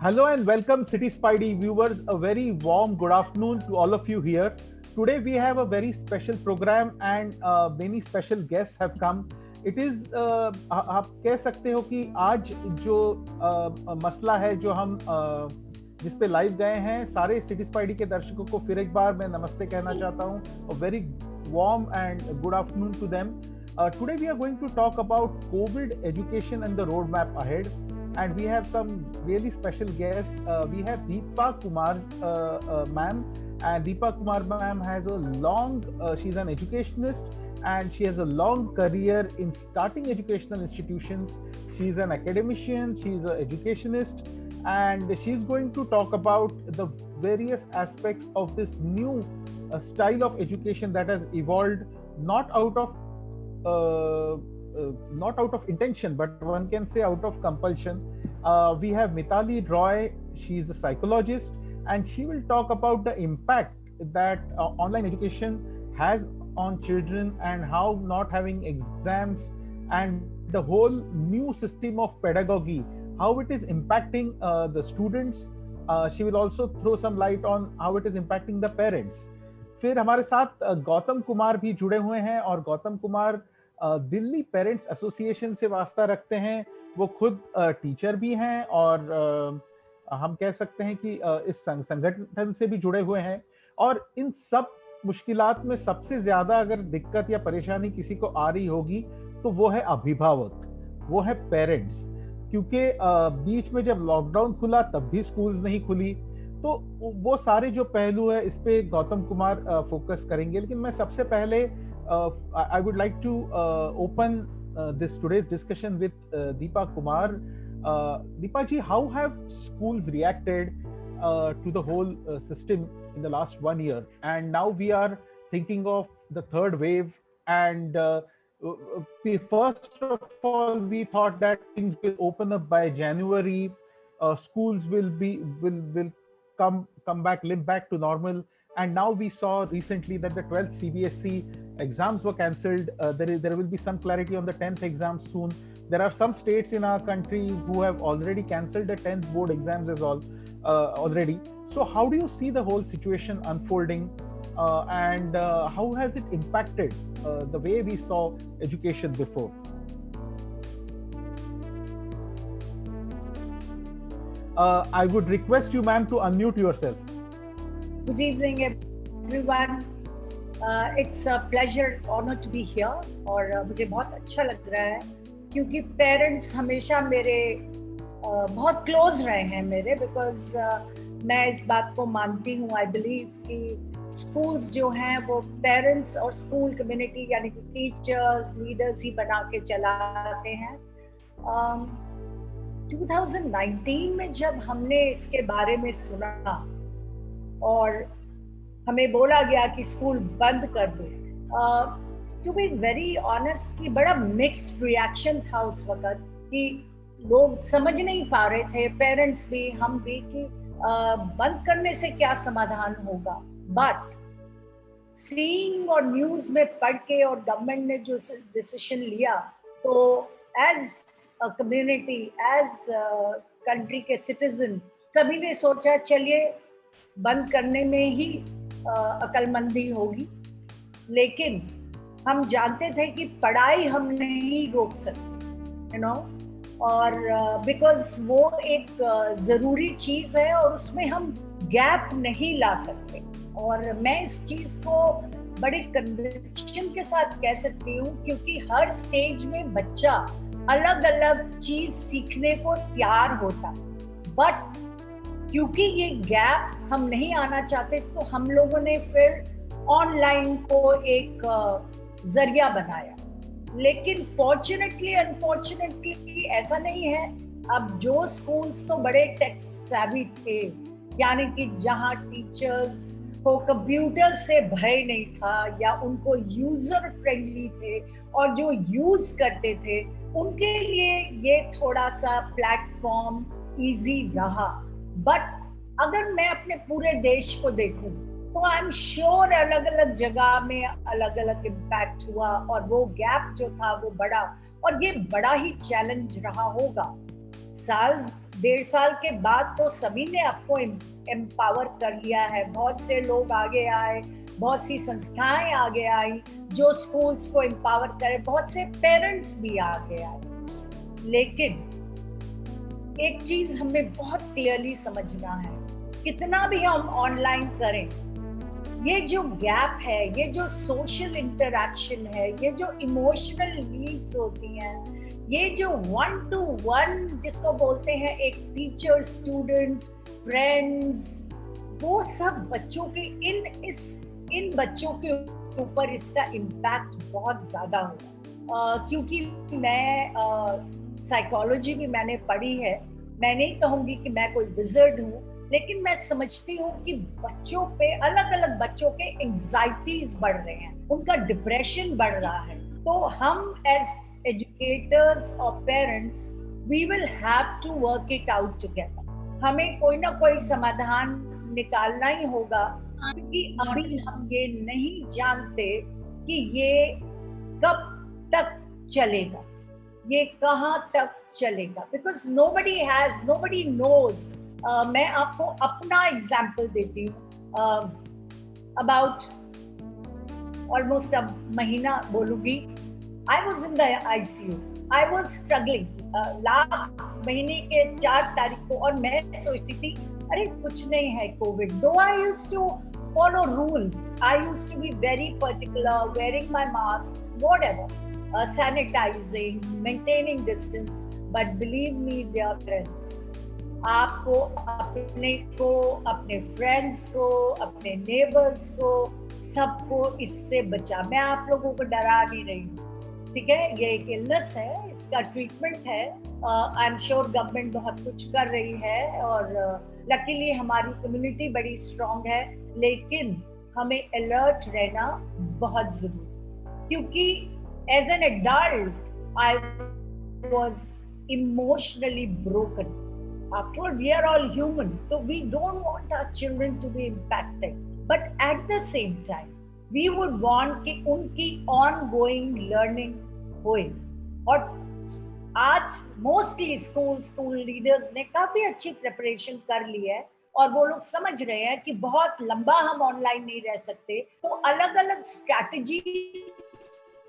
Hello and welcome, City Spidey viewers. A very warm good afternoon to all of you here. Today we have a very special program and many special guests have come. It is आप कह सकते हो कि आज जो मसला है जो हम जिस पे लाइव गए हैं, सारे सिटी स्पाइडी के दर्शकों को फिर एक बार मैं नमस्ते कहना चाहता हूँ. Very warm and good afternoon to them. Today we are going to talk about COVID education and the roadmap ahead. And we have some really special guests. We have Deepa Kumar ma'am, and Deepa Kumar ma'am has a long, she's an educationist and she has a long career in starting educational institutions. She's an academician, she's an educationist, and she's going to talk about the various aspects of this new style of education that has evolved not out of not out of intention, but one can say out of compulsion. We have Mitali Roy. She is a psychologist, and she will talk about the impact that online education has on children and how not having exams and the whole new system of pedagogy, how it is impacting the students. She will also throw some light on how it is impacting the parents. फिर हमारे साथ गौतम कुमार भी जुड़े हुए हैं और Gautam Kumar Delhi parents association से वास्ता रखते हैं. वो खुद टीचर भी हैं और हम कह सकते हैं कि इस संगठन से भी जुड़े हुए हैं. और इन सब मुश्किलात में सबसे ज्यादा अगर दिक्कत या परेशानी किसी को आ रही होगी तो वो है अभिभावक, वो है पेरेंट्स. क्योंकि बीच में जब लॉकडाउन खुला तब भी स्कूल्स नहीं खुली, तो वो सारे जो पहलू है इस पे गौतम कुमार फोकस करेंगे. लेकिन मैं सबसे पहले I would like to open this today's discussion with Deepa Kumar. Deepa ji, how have schools reacted to the whole system in the last 1 year? And now we are thinking of the third wave. And first of all, we thought that things will open up by January. Schools will come back, limp back to normal. And now we saw recently that the 12th CBSE exams were cancelled. There will be some clarity on the 10th exams soon. There are some states in our country who have already cancelled the 10th board exams as all already. So how do you see the whole situation unfolding, and how has it impacted the way we saw education before? I would request you, ma'am, to unmute yourself. Good evening, everyone. It's a pleasure, honor to be here. और मुझे बहुत अच्छा लग रहा है क्योंकि parents हमेशा मेरे बहुत क्लोज रहे हैं मेरे, बिकॉज मैं इस बात को मानती हूँ. आई बिलीव कि स्कूल्स जो हैं वो पेरेंट्स और स्कूल कम्युनिटी यानी कि टीचर्स लीडर्स ही बना के चलाते हैं. 2019 में जब हमने इसके बारे में सुना और हमें बोला गया कि स्कूल बंद कर दो, टू बी वेरी ऑनेस्ट कि बड़ा मिक्स्ड रिएक्शन था उस वक्त कि लोग समझ नहीं पा रहे थे, पेरेंट्स भी हम भी, कि बंद करने से क्या समाधान होगा. बट सीइंग और न्यूज में पढ़ के और गवर्नमेंट ने जो डिसीजन लिया, तो as a community, as country के सिटीजन, सभी ने सोचा चलिए बंद करने में ही अक्लमंदी होगी. लेकिन हम जानते थे कि पढ़ाई हम नहीं रोक सकते, यू नो, और बिकॉज वो एक ज़रूरी चीज़ है और उसमें हम गैप नहीं ला सकते. और मैं इस चीज़ को बड़े कन्विक्शन के साथ कह सकती हूँ क्योंकि हर स्टेज में बच्चा अलग अलग चीज़ सीखने को तैयार होता है. बट क्योंकि ये गैप हम नहीं आना चाहते तो हम लोगों ने फिर ऑनलाइन को एक जरिया बनाया. लेकिन फॉर्चुनेटली अनफॉर्चुनेटली ऐसा नहीं है. अब जो स्कूल्स तो बड़े टेक सैवी थे, यानी कि जहाँ टीचर्स को कंप्यूटर से भय नहीं था या उनको यूजर फ्रेंडली थे और जो यूज करते थे उनके लिए ये थोड़ा सा प्लेटफॉर्म इजी रहा. बट अगर मैं अपने पूरे देश को देखूं तो आई एम श्योर अलग अलग जगह में अलग अलग इम्पैक्ट हुआ और वो गैप जो था वो बड़ा, और ये बड़ा ही चैलेंज रहा होगा. साल 1.5 साल के बाद तो सभी ने आपको एम्पावर कर लिया है, बहुत से लोग आगे आए, बहुत सी संस्थाएं आगे आई जो स्कूल्स को एम्पावर करे, बहुत से पेरेंट्स भी आगे आए। लेकिन एक चीज हमें बहुत क्लियरली समझना है, कितना भी हम ऑनलाइन करें, ये जो गैप है, ये जो सोशल इंटरैक्शन है, ये जो इमोशनल नीड्स होती हैं, ये जो 1-to-1 जिसको बोलते हैं, एक टीचर स्टूडेंट फ्रेंड्स, वो सब बच्चों के इन बच्चों के ऊपर इसका इम्पैक्ट बहुत ज्यादा होगा। क्योंकि मैं साइकोलॉजी भी मैंने पढ़ी है, मैं नहीं कहूंगी कि मैं कोई विजर्ड हूँ, लेकिन मैं समझती हूँ कि बच्चों पे, अलग अलग बच्चों के एंजाइटीज बढ़ रहे हैं, उनका डिप्रेशन बढ़ रहा है। तो हम एज एजुकेटर्स और parents, we will have to work it out together. हमें कोई ना कोई समाधान निकालना ही होगा, क्योंकि अभी हम ये नहीं जानते कि ये कब तक चलेगा, ये कहाँ तक चलेगा, बिकॉज नोबडी नोज। मैं आपको अपना एग्जाम्पल देती हूँ। अबाउट ऑलमोस्ट अब महीना बोलूंगी, I was in the ICU, I was struggling last महीने के 4 तारीख को, और मैं सोचती थी अरे कुछ नहीं है covid, so I used to follow rules, I used to be very particular, wearing my masks, whatever, sanitizing, maintaining distance, but believe me dear friends, आपको अपने को, अपने फ्रेंड्स को, अपने नेबर्स को, सबको इससे बचा। मैं आप लोगों को डरा नहीं रही हूँ, ठीक है? ये एक इलनेस है, इसका ट्रीटमेंट है, आई एम श्योर गवर्नमेंट बहुत कुछ कर रही है, और लकीली हमारी कम्युनिटी बड़ी स्ट्रांग है, लेकिन हमें अलर्ट रहना बहुत जरूरी, क्योंकि as an adult I was emotionally broken. After all, we are all human, so we don't want our children to be impacted, but at the same time we would want कि उनकी ongoing learning होए। और आज mostly school leaders ने काफी अच्छी preparation कर ली है, और वो लोग समझ रहे हैं कि बहुत लंबा हम ऑनलाइन नहीं रह सकते, तो अलग अलग स्ट्रैटेजी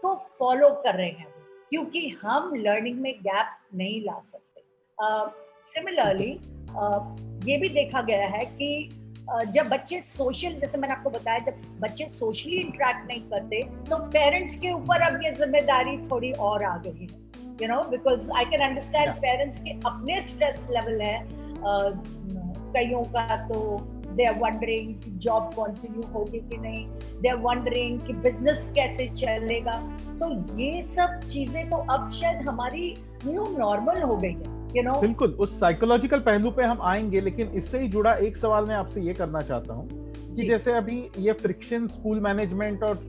को फॉलो कर रहे हैं, क्योंकि हम लर्निंग में गैप नहीं ला सकते। सिमिलरली ये भी देखा गया है कि जब बच्चे सोशल, जैसे मैंने आपको बताया, जब बच्चे सोशली इंटरेक्ट नहीं करते, तो पेरेंट्स के ऊपर अब ये जिम्मेदारी थोड़ी और आ गई है, you know, because I can understand parents के अपने स्ट्रेस लेवल है, कईयों का तो they are wondering कि जॉब कंटिन्यू होगी कि नहीं, they are wondering कि बिजनेस कैसे चलेगा। तो ये सब चीजें तो अब शायद हमारी न्यू नॉर्मल हो गई है, you know? बिल्कुल, उस साइकोलॉजिकल पहलू पे हम आएंगे, लेकिन इससे ही जुड़ा एक सवाल मैं आपसे ये करना चाहता हूँ कि जैसे अभी ये फ्रिक्शन स्कूल मैनेजमेंट और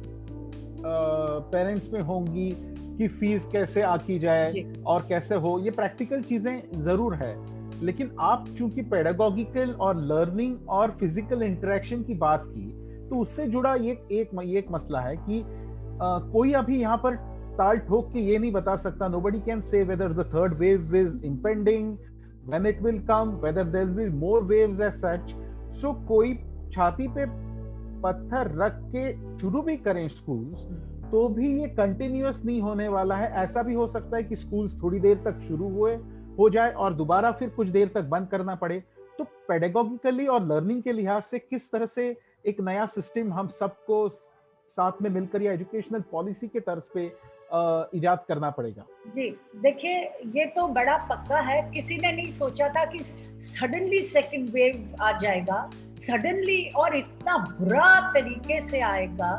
पेरेंट्स में होंगी कि फीस कैसे आकी जाए और कैसे हो, ये प्रैक्टिकल चीजें जरूर है, लेकिन आप चूंकि पेडागोगिकल और लर्निंग और फिजिकल इंटरेक्शन की बात की, तो उससे जुड़ा ये एक मसला है कि कोई अभी यहाँ पर ताल ठोक के ये नहीं बता सकता, nobody can say whether the third wave is impending, when it will come, whether there will be more waves as such. So कोई छाती पे पत्थर रख के शुरू भी करें स्कूल्स, तो भी ये कंटिन्यूअस नहीं होने वाला है। ऐसा भी हो सकता है कि स्कूल्स थोड़ी देर तक शुरू हो जाए और दोबारा फिर कुछ देर तक बंद करना पड़े। तो पेडागोगिकली और लर्निंग के लिहाज से किस तरह से एक नया सिस्टम हम सबको साथ में मिलकर या एजुकेशनल पॉलिसी के तर्ज पे इजाद करना पड़ेगा? जी देखिए, ये तो बड़ा पक्का है, किसी ने नहीं सोचा था कि सडनली सेकंड वेव आ जाएगा, सडनली और इतना बुरा तरीके से आएगा।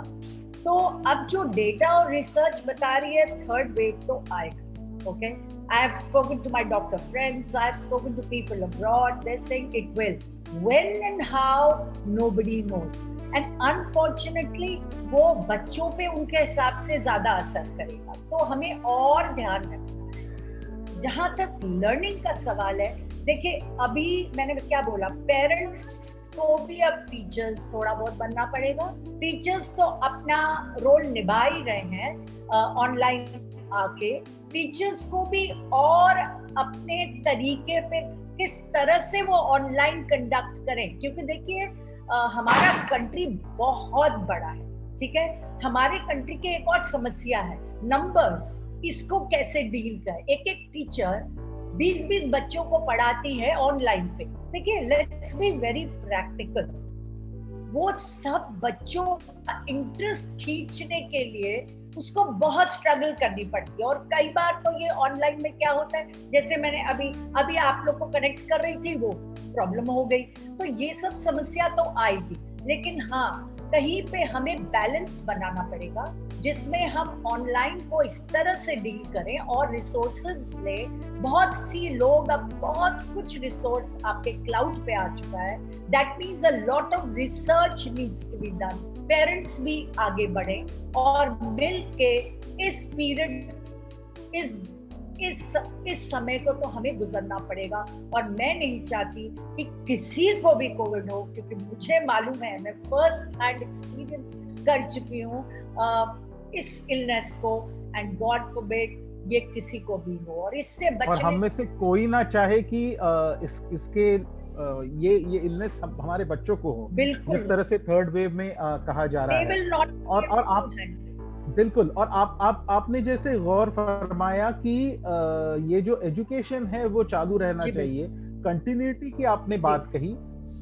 तो अब जो डेटा और रिसर्च बता रही है थर्ड वेव तो आएगा, okay? I have spoken to my doctor friends, I have spoken to people abroad, they're saying it will. When and how, nobody knows. And unfortunately, वो बच्चों पे उनके हिसाब से ज्यादा असर करेगा, तो हमें और ध्यान रखना है। जहाँ तक लर्निंग का सवाल है, देखिए अभी मैंने क्या बोला, पेरेंट्स को भी अब टीचर्स थोड़ा बहुत बनना पड़ेगा। टीचर्स तो अपना रोल निभा ही रहे हैं ऑनलाइन आके, टीचर्स को भी और अपने तरीके पे किस तरह से वो ऑनलाइन कंडक्ट करें, क्योंकि देखिए हमारा कंट्री बहुत बड़ा है, ठीक है। हमारे कंट्री की एक और समस्या है नंबर्स, इसको कैसे डील करें। एक एक टीचर 20-20 बच्चों को पढ़ाती है ऑनलाइन पे। देखिए लेट्स बी वेरी प्रैक्टिकल, वो सब बच्चों का इंटरेस्ट खींचने के लिए उसको बहुत स्ट्रगल करनी पड़ती है। और कई बार तो ये ऑनलाइन में क्या होता है, जैसे मैंने अभी अभी आप लोग को कनेक्ट कर रही थी, वो प्रॉब्लम हो गई, तो ये सब समस्या तो आएगी। लेकिन हाँ, कहीं पे हमें बैलेंस बनाना पड़ेगा जिसमें हम ऑनलाइन को इस तरह से डील करें और रिसोर्सेज ले। बहुत सी लोग, अब बहुत कुछ रिसोर्स आपके क्लाउड पे आ चुका है। That means a lot of research needs to be done. Parents भी आगे बढ़े और मिल के इस पीरियड, इस समय को तो हमें गुजरना पड़ेगा। और मैं नहीं चाहती कि किसी को भी कोविड हो, क्योंकि मुझे मालूम है, मैं फर्स्ट हैंड एक्सपीरियंस कर चुकी हूँ इस इलनेस को, एंड गॉड फॉरबिड ये किसी को भी हो। और इससे बचने, और हम में से कोई ना चाहे कि इसके ये इलनेस हमारे बच्चों को हो, जिस तरह से थर्ड वेव में कहा जा रहा है। और आप बिल्कुल, और आपने जैसे गौर फरमाया कि ये जो एजुकेशन है वो चालू रहना चाहिए, कंटिन्यूटी की आपने बात कही,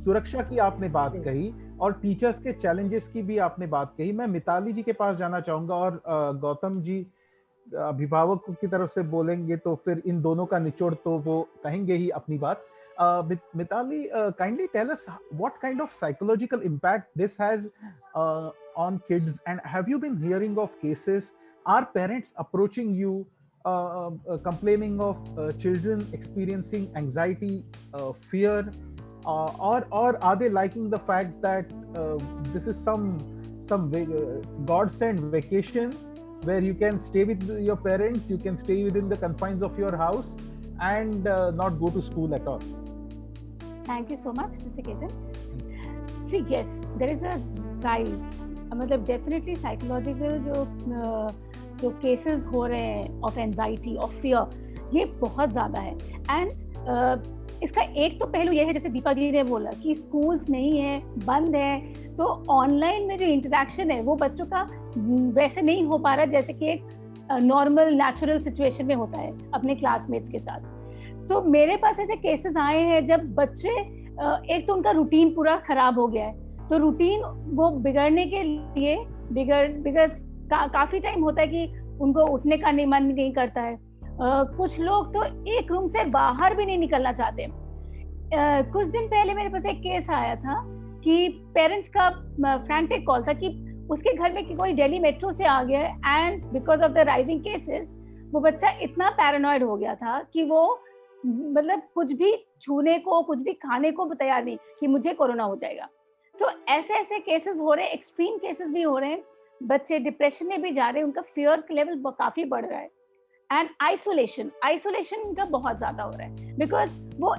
सुरक्षा की आपने बात कही, और टीचर्स के चैलेंजेस की भी आपने बात कही। मैं मिताली जी के पास जाना चाहूंगा, और गौतम जी अभिभावक की तरफ से बोलेंगे तो फिर इन दोनों का निचोड़ तो वो कहेंगे ही अपनी बात। Mitali, kindly tell us what kind of psychological impact this has on kids, and have you been hearing of cases? Are parents approaching you complaining of children experiencing anxiety, fear, or are they liking the fact that this is some God-sent vacation where you can stay with your parents, you can stay within the confines of your house, and not go to school at all? Thank you so much, Mr. Ketan. See, yes, there is a rise. मतलब definitely psychological जो cases हो रहे हैं of anxiety, of fear, ये बहुत ज़्यादा है. And इसका एक तो पहलू ये है, जैसे दीपा जी ने बोला कि schools नहीं है, बंद है, तो online में जो interaction है वो बच्चों का वैसे नहीं हो पा रहा जैसे कि एक normal natural situation में होता है अपने classmates के साथ. तो मेरे पास ऐसे केसेस आए हैं जब बच्चे, एक तो उनका रूटीन पूरा खराब हो गया है, तो रूटीन वो बिगड़ने के लिए बिकॉज काफी टाइम होता है कि उनको उठने का मन नहीं करता है। कुछ लोग तो एक रूम से बाहर भी नहीं निकलना चाहते। कुछ दिन पहले मेरे पास एक केस आया था कि पेरेंट का फ्रैंटिक कॉल था कि उसके घर में कोई दिल्ली मेट्रो से आ गया, and because of the rising cases वो बच्चा इतना पैरानॉइड हो गया था कि वो मतलब कुछ भी छूने को, कुछ भी खाने को तैयार नहीं कि मुझे कोरोना हो जाएगा। तो ऐसे ऐसे केसेस हो रहे हैं, एक्सट्रीम केसेस भी हो रहे हैं, बच्चे डिप्रेशन में भी जा रहे हैं, उनका फियर लेवल काफी बढ़ रहा है। एंड आइसोलेशन का बहुत ज्यादा हो रहा है, बिकॉज वो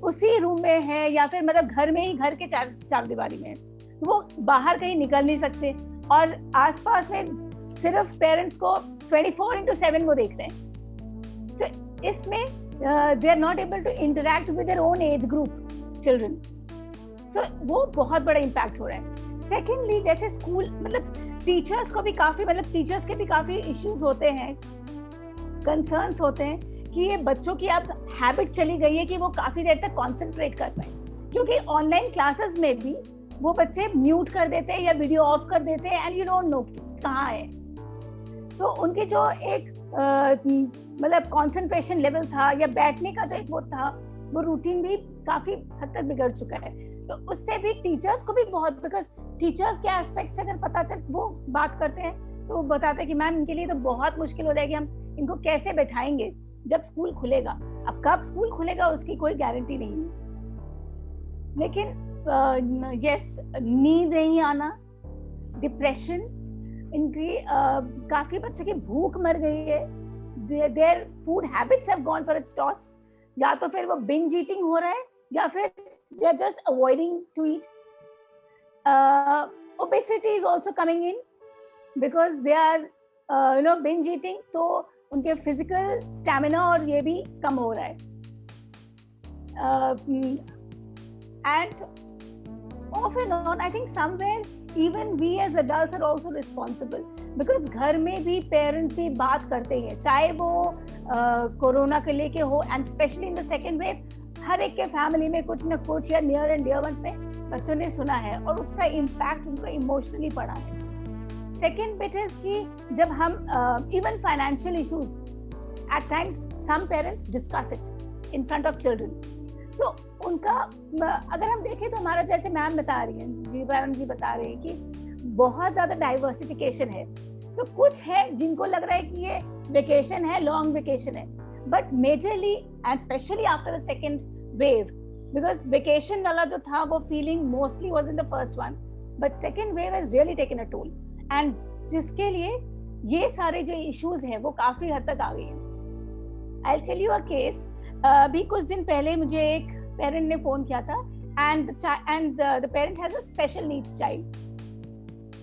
उसी रूम में है या फिर मतलब घर में ही, घर के चार दीवारी में है, वो बाहर कहीं निकल नहीं सकते, और आसपास में सिर्फ पेरेंट्स को 24/7 वो देखते हैं। तो इसमें they are not able to interact with their own age group children, so वो बहुत बड़ा impact हो रहा है। Secondly, जैसे स्कूल, मतलब टीचर्स को भी काफी, मतलब टीचर्स के भी काफी इश्यूज होते हैं, कंसर्न्स होते हैं कि ये बच्चों की अब हैबिट चली गई है कि वो काफी देर तक कॉन्सेंट्रेट कर पाए, क्योंकि ऑनलाइन क्लासेस में भी वो बच्चे म्यूट कर देते हैं या वीडियो ऑफ कर देते हैं, एंड यू डोंट नो कहाँ है। तो उनकी जो एक मतलब कंसंट्रेशन लेवल था या बैठने का जो एक वो था, वो रूटीन भी काफी हद तक बिगड़ चुका है। तो उससे भी टीचर्स को भी बहुत, बिकॉज टीचर्स के एस्पेक्ट से अगर पता चल, वो बात करते हैं तो वो बताते हैं कि मैम इनके लिए तो बहुत मुश्किल हो जाएगी, हम इनको कैसे बैठाएंगे जब स्कूल खुलेगा। अब कब स्कूल खुलेगा उसकी कोई गारंटी नहीं है। लेकिन यस, नींद नहीं आना, डिप्रेशन, इनकी काफी बच्चों की भूख मर गई है, their food habits have gone for a toss, या तो फिर वो binge eating हो रहा है या फिर they are just avoiding to eat. Obesity is also coming in because they are binge eating, तो उनके physical stamina और ये भी कम हो रहा है। and off and on, I think somewhere even we as adults are also responsible, because घर में भी parents भी बात करते हैं, चाहे वो कोरोना के लेके हो, and especially in the second wave, हर एक के फैमिली में कुछ ना कुछ या near and dear ones में बच्चों ने सुना है और उसका impact उनको इमोशनली पड़ा है. Second bit is कि जब हम even financial issues, at times some parents discuss it in front of children. So उनका अगर हम देखें तो हमारा, जैसे मैम बता रही हैं, जी मैम जी बता रहे हैं कि बहुत ज़्यादा डाइवर्सिफिकेशन है. तो कुछ है जिनको लग रहा है कि ये वेकेशन है, लॉन्ग वेकेशन है, but majorly and specially after the second wave, because vacation वाला जो था वो feeling mostly was in the first one, but second wave has really taken a toll, and जिसके लिए ये सारे जो इश्यूज हैं वो काफी हद तक आ गए हैं. I tell you a case. अभी कुछ दिन पहले मुझे एक पेरेंट ने फोन किया था, and the parent has a special needs child.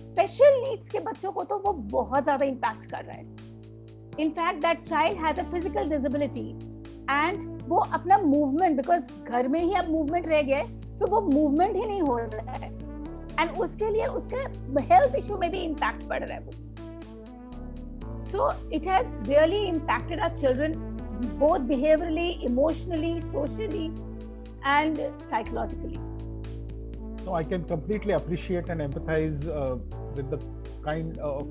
Special needs के बच्चों को तो वो बहुत ज्यादा इम्पैक्ट कर रहा है. In fact that child has a physical disability, and वो अपना मूवमेंट, बिकॉज घर में ही अब मूवमेंट रह गया है, सो वो मूवमेंट ही नहीं हो रहा है, एंड उसके लिए उसके हेल्थ इशू में भी इम्पैक्ट पड़ रहा है वो. So it has really impacted our children, both behaviorally, emotionally, socially, and psychologically. No, I can completely appreciate and empathize with the kind of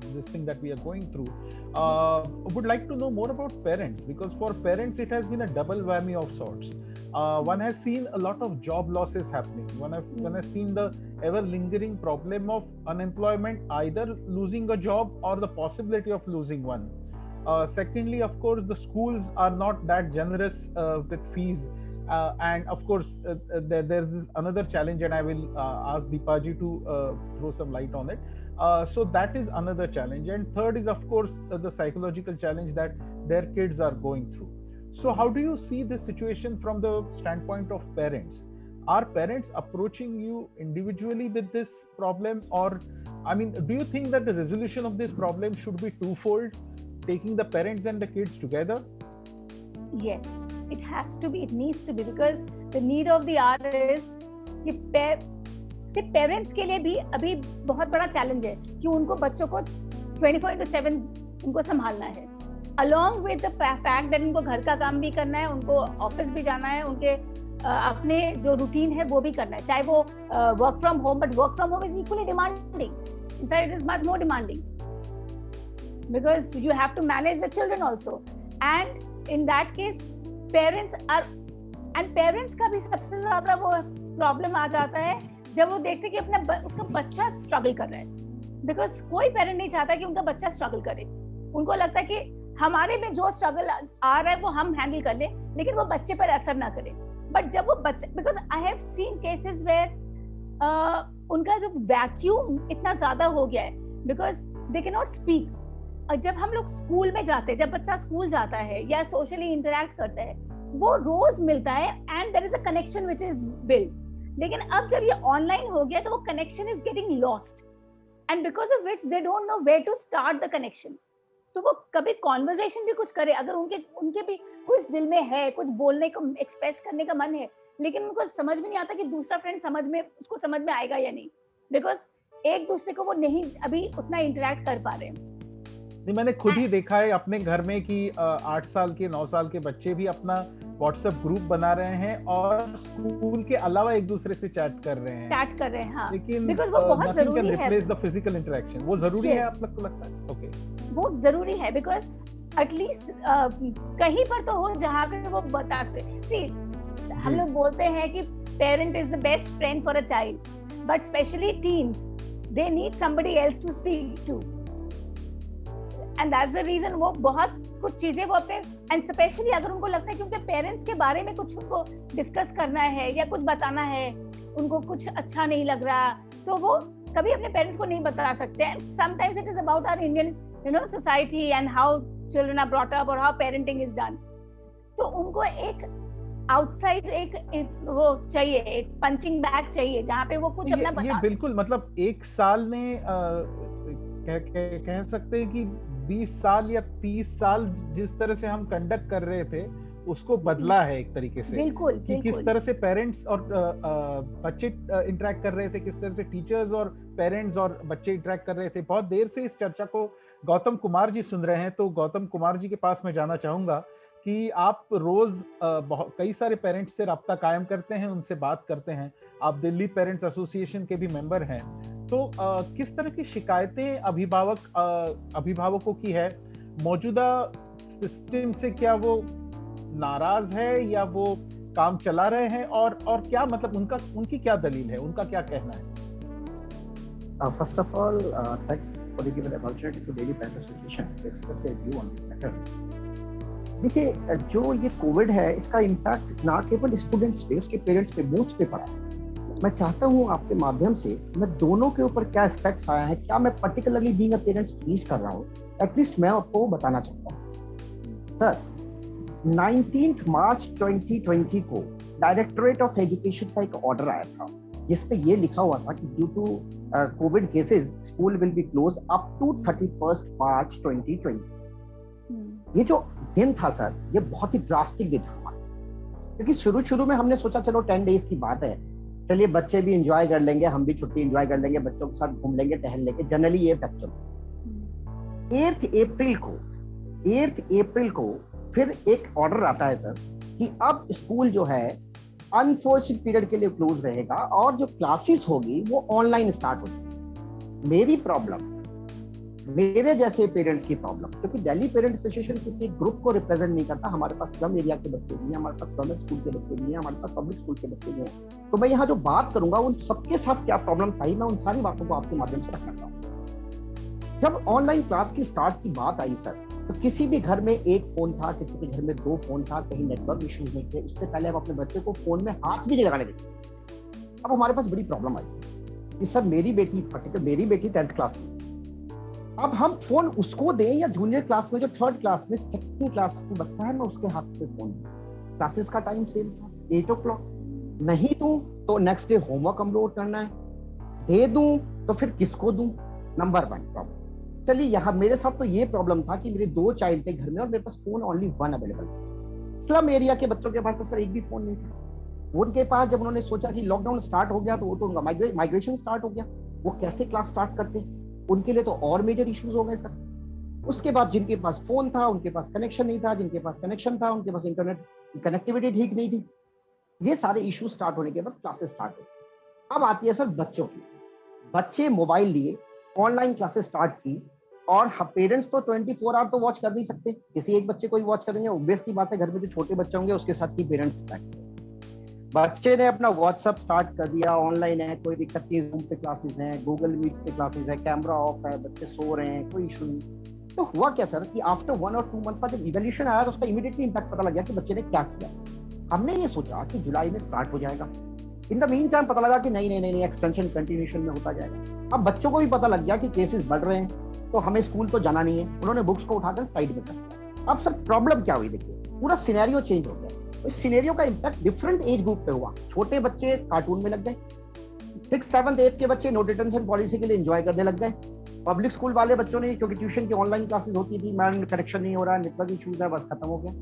this thing that we are going through. Would like to know more about parents, because for parents it has been a double whammy of sorts. One has seen a lot of job losses happening. One has seen the ever lingering problem of unemployment, either losing a job or the possibility of losing one. Secondly, of course, the schools are not that generous with fees, and of course there's this another challenge, and I will ask Deepaji to throw some light on it. So that is another challenge, and third is of course the psychological challenge that their kids are going through. So how do you see this situation from the standpoint of parents? Are parents approaching you individually with this problem, or I mean, do you think that the resolution of this problem should be twofold, taking the parents and the kids together? Yes, it has to be, it needs to be, because the need of the hour is कि सिर्फ parents के लिए भी अभी बहुत बड़ा challenge है कि उनको बच्चों को 24/7 उनको संभालना है, along with the fact that उनको घर का काम भी करना है, उनको ऑफिस भी जाना है, उनके अपने जो रूटीन है वो भी करना है, चाहे वो work from home, but work from home is equally demanding. In fact, it is much more demanding, because you have to manage the children also, and in that case parents का भी सबसे ज्यादा वो प्रॉब्लम आ जाता है जब वो देखते कि अपना उसका बच्चा स्ट्रगल कर रहा है, बिकॉज कोई पेरेंट नहीं चाहता कि उनका बच्चा स्ट्रगल करे. उनको लगता है कि हमारे में जो स्ट्रगल आ रहा है वो हम हैंडल कर ले, लेकिन वो बच्चे पर असर ना करे. बट जब वो बच्चा, because I have seen cases where उनका जो वैक्यूम इतना ज्यादा हो गया है, because they can not speak. और जब हम लोग स्कूल में जाते हैं, जब बच्चा स्कूल जाता है या सोशली इंटरेक्ट करता है, वो रोज मिलता है and there is a connection which is build. लेकिन अब जब ये ऑनलाइन हो गया तो वो connection is getting lost, and because of which they don't know where to start the connection. तो वो कभी कॉन्वर्सेशन भी कुछ करे, अगर उनके भी कुछ दिल में है, कुछ बोलने को एक्सप्रेस करने का मन है, लेकिन उनको समझ में नहीं आता कि दूसरा फ्रेंड उसको समझ में आएगा या नहीं, बिकॉज एक दूसरे को वो नहीं अभी उतना इंटरेक्ट कर पा रहे हैं. नहीं, मैंने खुद ही देखा है अपने घर में कि 8 साल के 9 साल के बच्चे भी अपना व्हाट्सएप ग्रुप बना रहे हैं और स्कूल के अलावा एक दूसरे से चैट कर रहे हैं. हाँ. लेकिन बिकॉज वो बहुत जरूरी है. Replace the physical interaction. वो जरूरी है, आप लोग को लगता है? ओके, वो जरूरी है, बिकॉज एटलीस्ट कहीं पर तो हो जहाँ पे वो बता से. हम लोग बोलते हैं कि parent is the best friend for a child, but specially teens, they need somebody else to speak to, and that's the reason वो बहुत कुछ चीजें वो अपने, एंड स्पेशली अगर उनको लगता है कि उनके पेरेंट्स के बारे में कुछ उनको डिस्कस करना है या कुछ बताना है, उनको कुछ अच्छा नहीं लग रहा, तो वो कभी अपने पेरेंट्स को नहीं बता सकते. And sometimes it is about our Indian society and how children are brought up और हाउ पेरेंटिंग इज डन. तो उनको एक आउटसाइड एक वो चाहिए, एक पंचिंग बैग चाहिए जहाँ पे वो कुछ अपना बता. ये बिल्कुल, मतलब 1 साल में कह सकते हैं कि 20 साल या 30 साल जिस तरह से हम कंडक्ट कर रहे थे, उसको बदला है एक तरीके से, बिल्कुल, कि बिल्कुल. किस तरह से पेरेंट्स और बच्चे इंटरेक्ट कर रहे थे, किस तरह से टीचर्स और पेरेंट्स और बच्चे इंटरेक्ट कर रहे थे. बहुत देर से इस चर्चा को गौतम कुमार जी सुन रहे हैं, तो गौतम कुमार जी के पास मैं जाना चाहूंगा कि आप रोज कई सारे पेरेंट्स से राब्ता कायम करते हैं, उनसे बात करते हैं, आप दिल्ली पेरेंट्स एसोसिएशन के भी मेंबर हैं, तो किस तरह की शिकायतें अभिभावकों की है मौजूदा सिस्टम से? क्या वो नाराज है या वो काम चला रहे हैं, और क्या मतलब उनकी क्या दलील है, उनका क्या कहना है? First of all, thanks for the given opportunity to Daily Parent Association to express their view on this matter. देखिए, जो ये कोविड है, इसका इम्पैक्ट ना केवल स्टूडेंट्स पे, उसके पेरेंट्स पे, बोथ पे पड़ा है. मैं चाहता हूँ आपके माध्यम से मैं दोनों के ऊपर क्या एस्पेक्ट्स आया है, क्या मैं particularly being a parents face कर रहा हूँ, एटलीस्ट मैं आपको बताना चाहता हूँ. सर, 19 मार्च 2020 को डायरेक्टोरेट ऑफ एजुकेशन का एक ऑर्डर आया था जिसपे ये लिखा हुआ था कि due to covid cases school will be close up to 31 March 2020. ये जो दिन था सर, ये बहुत ही ड्रास्टिक दिन था, क्योंकि शुरू में हमने सोचा चलो 10 डेज की बात है, चलिए बच्चे भी एंजॉय कर लेंगे, हम भी छुट्टी एंजॉय कर लेंगे, बच्चों के साथ घूम लेंगे, टहल लेंगे, जनरली ये फैक्चर. 8 अप्रैल को फिर एक ऑर्डर आता है सर कि अब स्कूल जो है अनफोर्चुनेट पीरियड के लिए क्लोज रहेगा और जो क्लासेस होगी वो ऑनलाइन स्टार्ट होगी. मेरी प्रॉब्लम, मेरे जैसे पेरेंट्स की प्रॉब्लम, क्योंकि दिल्ली पेरेंट एसोसिएशन किसी ग्रुप को रिप्रेजेंट नहीं करता. हमारे पास स्लम एरिया के बच्चे भी हैं, हमारे पास गवर्नमेंट स्कूल के बच्चे भी हैं, हमारे पास पब्लिक स्कूल के बच्चे भी हैं. तो मैं यहाँ जो बात करूंगा उन सबके साथ क्या प्रॉब्लम आई, मैं उन सारी बातों को आपके माध्यम से रखना चाहूंगा. जब ऑनलाइन क्लास की स्टार्ट की बात आई सर, तो किसी भी घर में एक फोन था, किसी के घर में 2 फोन था, कहीं नेटवर्क इश्यूज नहीं थे. उससे पहले हम अपने बच्चे को फोन में हाथ भी नहीं लगाने देते. अब हमारे पास बड़ी प्रॉब्लम आई कि सर मेरी बेटी 10th क्लास में, अब हम फोन उसको दें या जूनियर क्लास में जो 3rd क्लास में 2nd क्लास में बच्चा है, मैं उसके हाथ पे फोन दूं. क्लासेस का टाइम सेम था 8 o'clock. नहीं दूं तो नेक्स्ट डे होमवर्क अपलोड करना है, दे दूं तो फिर किसको दूं. Number 1 problem. चलिए यहाँ मेरे साथ तो ये प्रॉब्लम था कि मेरे 2 चाइल्ड थे घर में और मेरे पास फोन ओनली 1 अवेलेबल था. स्लम एरिया के बच्चों के पास तो सर एक भी फोन नहीं था. उनके पास जब उन्होंने सोचा कि लॉकडाउन स्टार्ट हो गया तो वो तो उनका माइग्रेशन स्टार्ट हो गया, वो कैसे क्लास स्टार्ट करते, उनके लिए तो और मेजर इश्यूज हो गए सर. उसके बाद जिनके पास फोन था उनके पास कनेक्शन नहीं था, जिनके पास कनेक्शन था उनके पास इंटरनेट कनेक्टिविटी ठीक नहीं थी. ये सारे इश्यूज स्टार्ट होने के बाद क्लासेस स्टार्ट हुई. अब आती है सर बच्चों की. बच्चे मोबाइल लिए, ऑनलाइन क्लासेस स्टार्ट की, और पेरेंट्स तो 24 आवर तो वॉच कर नहीं सकते. किसी एक बच्चे को ही वॉच करेंगे, ऑब्वियस सी बात है घर में जो छोटे बच्चे होंगे उसके साथ ही पेरेंट्स बैठे. बच्चे ने अपना व्हाट्सएप स्टार्ट कर दिया, ऑनलाइन है, कोई दिक्कत नहीं, जूम पे क्लासेस हैं, गूगल मीट पे क्लासेस है, कैमरा ऑफ है, बच्चे सो रहे हैं, कोई इशू नहीं. तो हुआ क्या सर कि आफ्टर 1 और 2 मंथ का जब इवोल्यूशन आया तो उसका इमीडिएटली इंपैक्ट पता लग गया कि बच्चे ने क्या किया. हमने ये सोचा कि जुलाई में स्टार्ट हो जाएगा. इन द मीन टाइम पता लगा कि नहीं एक्सटेंशन कंटिन्यूएशन में होता जाएगा. अब बच्चों को भी पता लग गया कि केसेस बढ़ रहे हैं तो हमें स्कूल तो जाना नहीं है. उन्होंने बुक्स को उठाकर साइड में कर दिया. अब सर प्रॉब्लम क्या हुई, देखिए पूरा सिनेरियो चेंज हो गया. इस सिनेरियो का इंपैक्ट डिफरेंट एज ग्रुप पे हुआ. छोटे बच्चे कार्टून में लग गए, 6th 7th 8th के बच्चे नो डिटेंशन पॉलिसी के लिए एंजॉय करने लग गए. पब्लिक स्कूल वाले बच्चों ने, क्योंकि ट्यूशन की ऑनलाइन क्लासेस होती थी, मैम कनेक्शन नहीं हो रहा, नेटवर्क इश्यूज है, बस खत्म हो गया.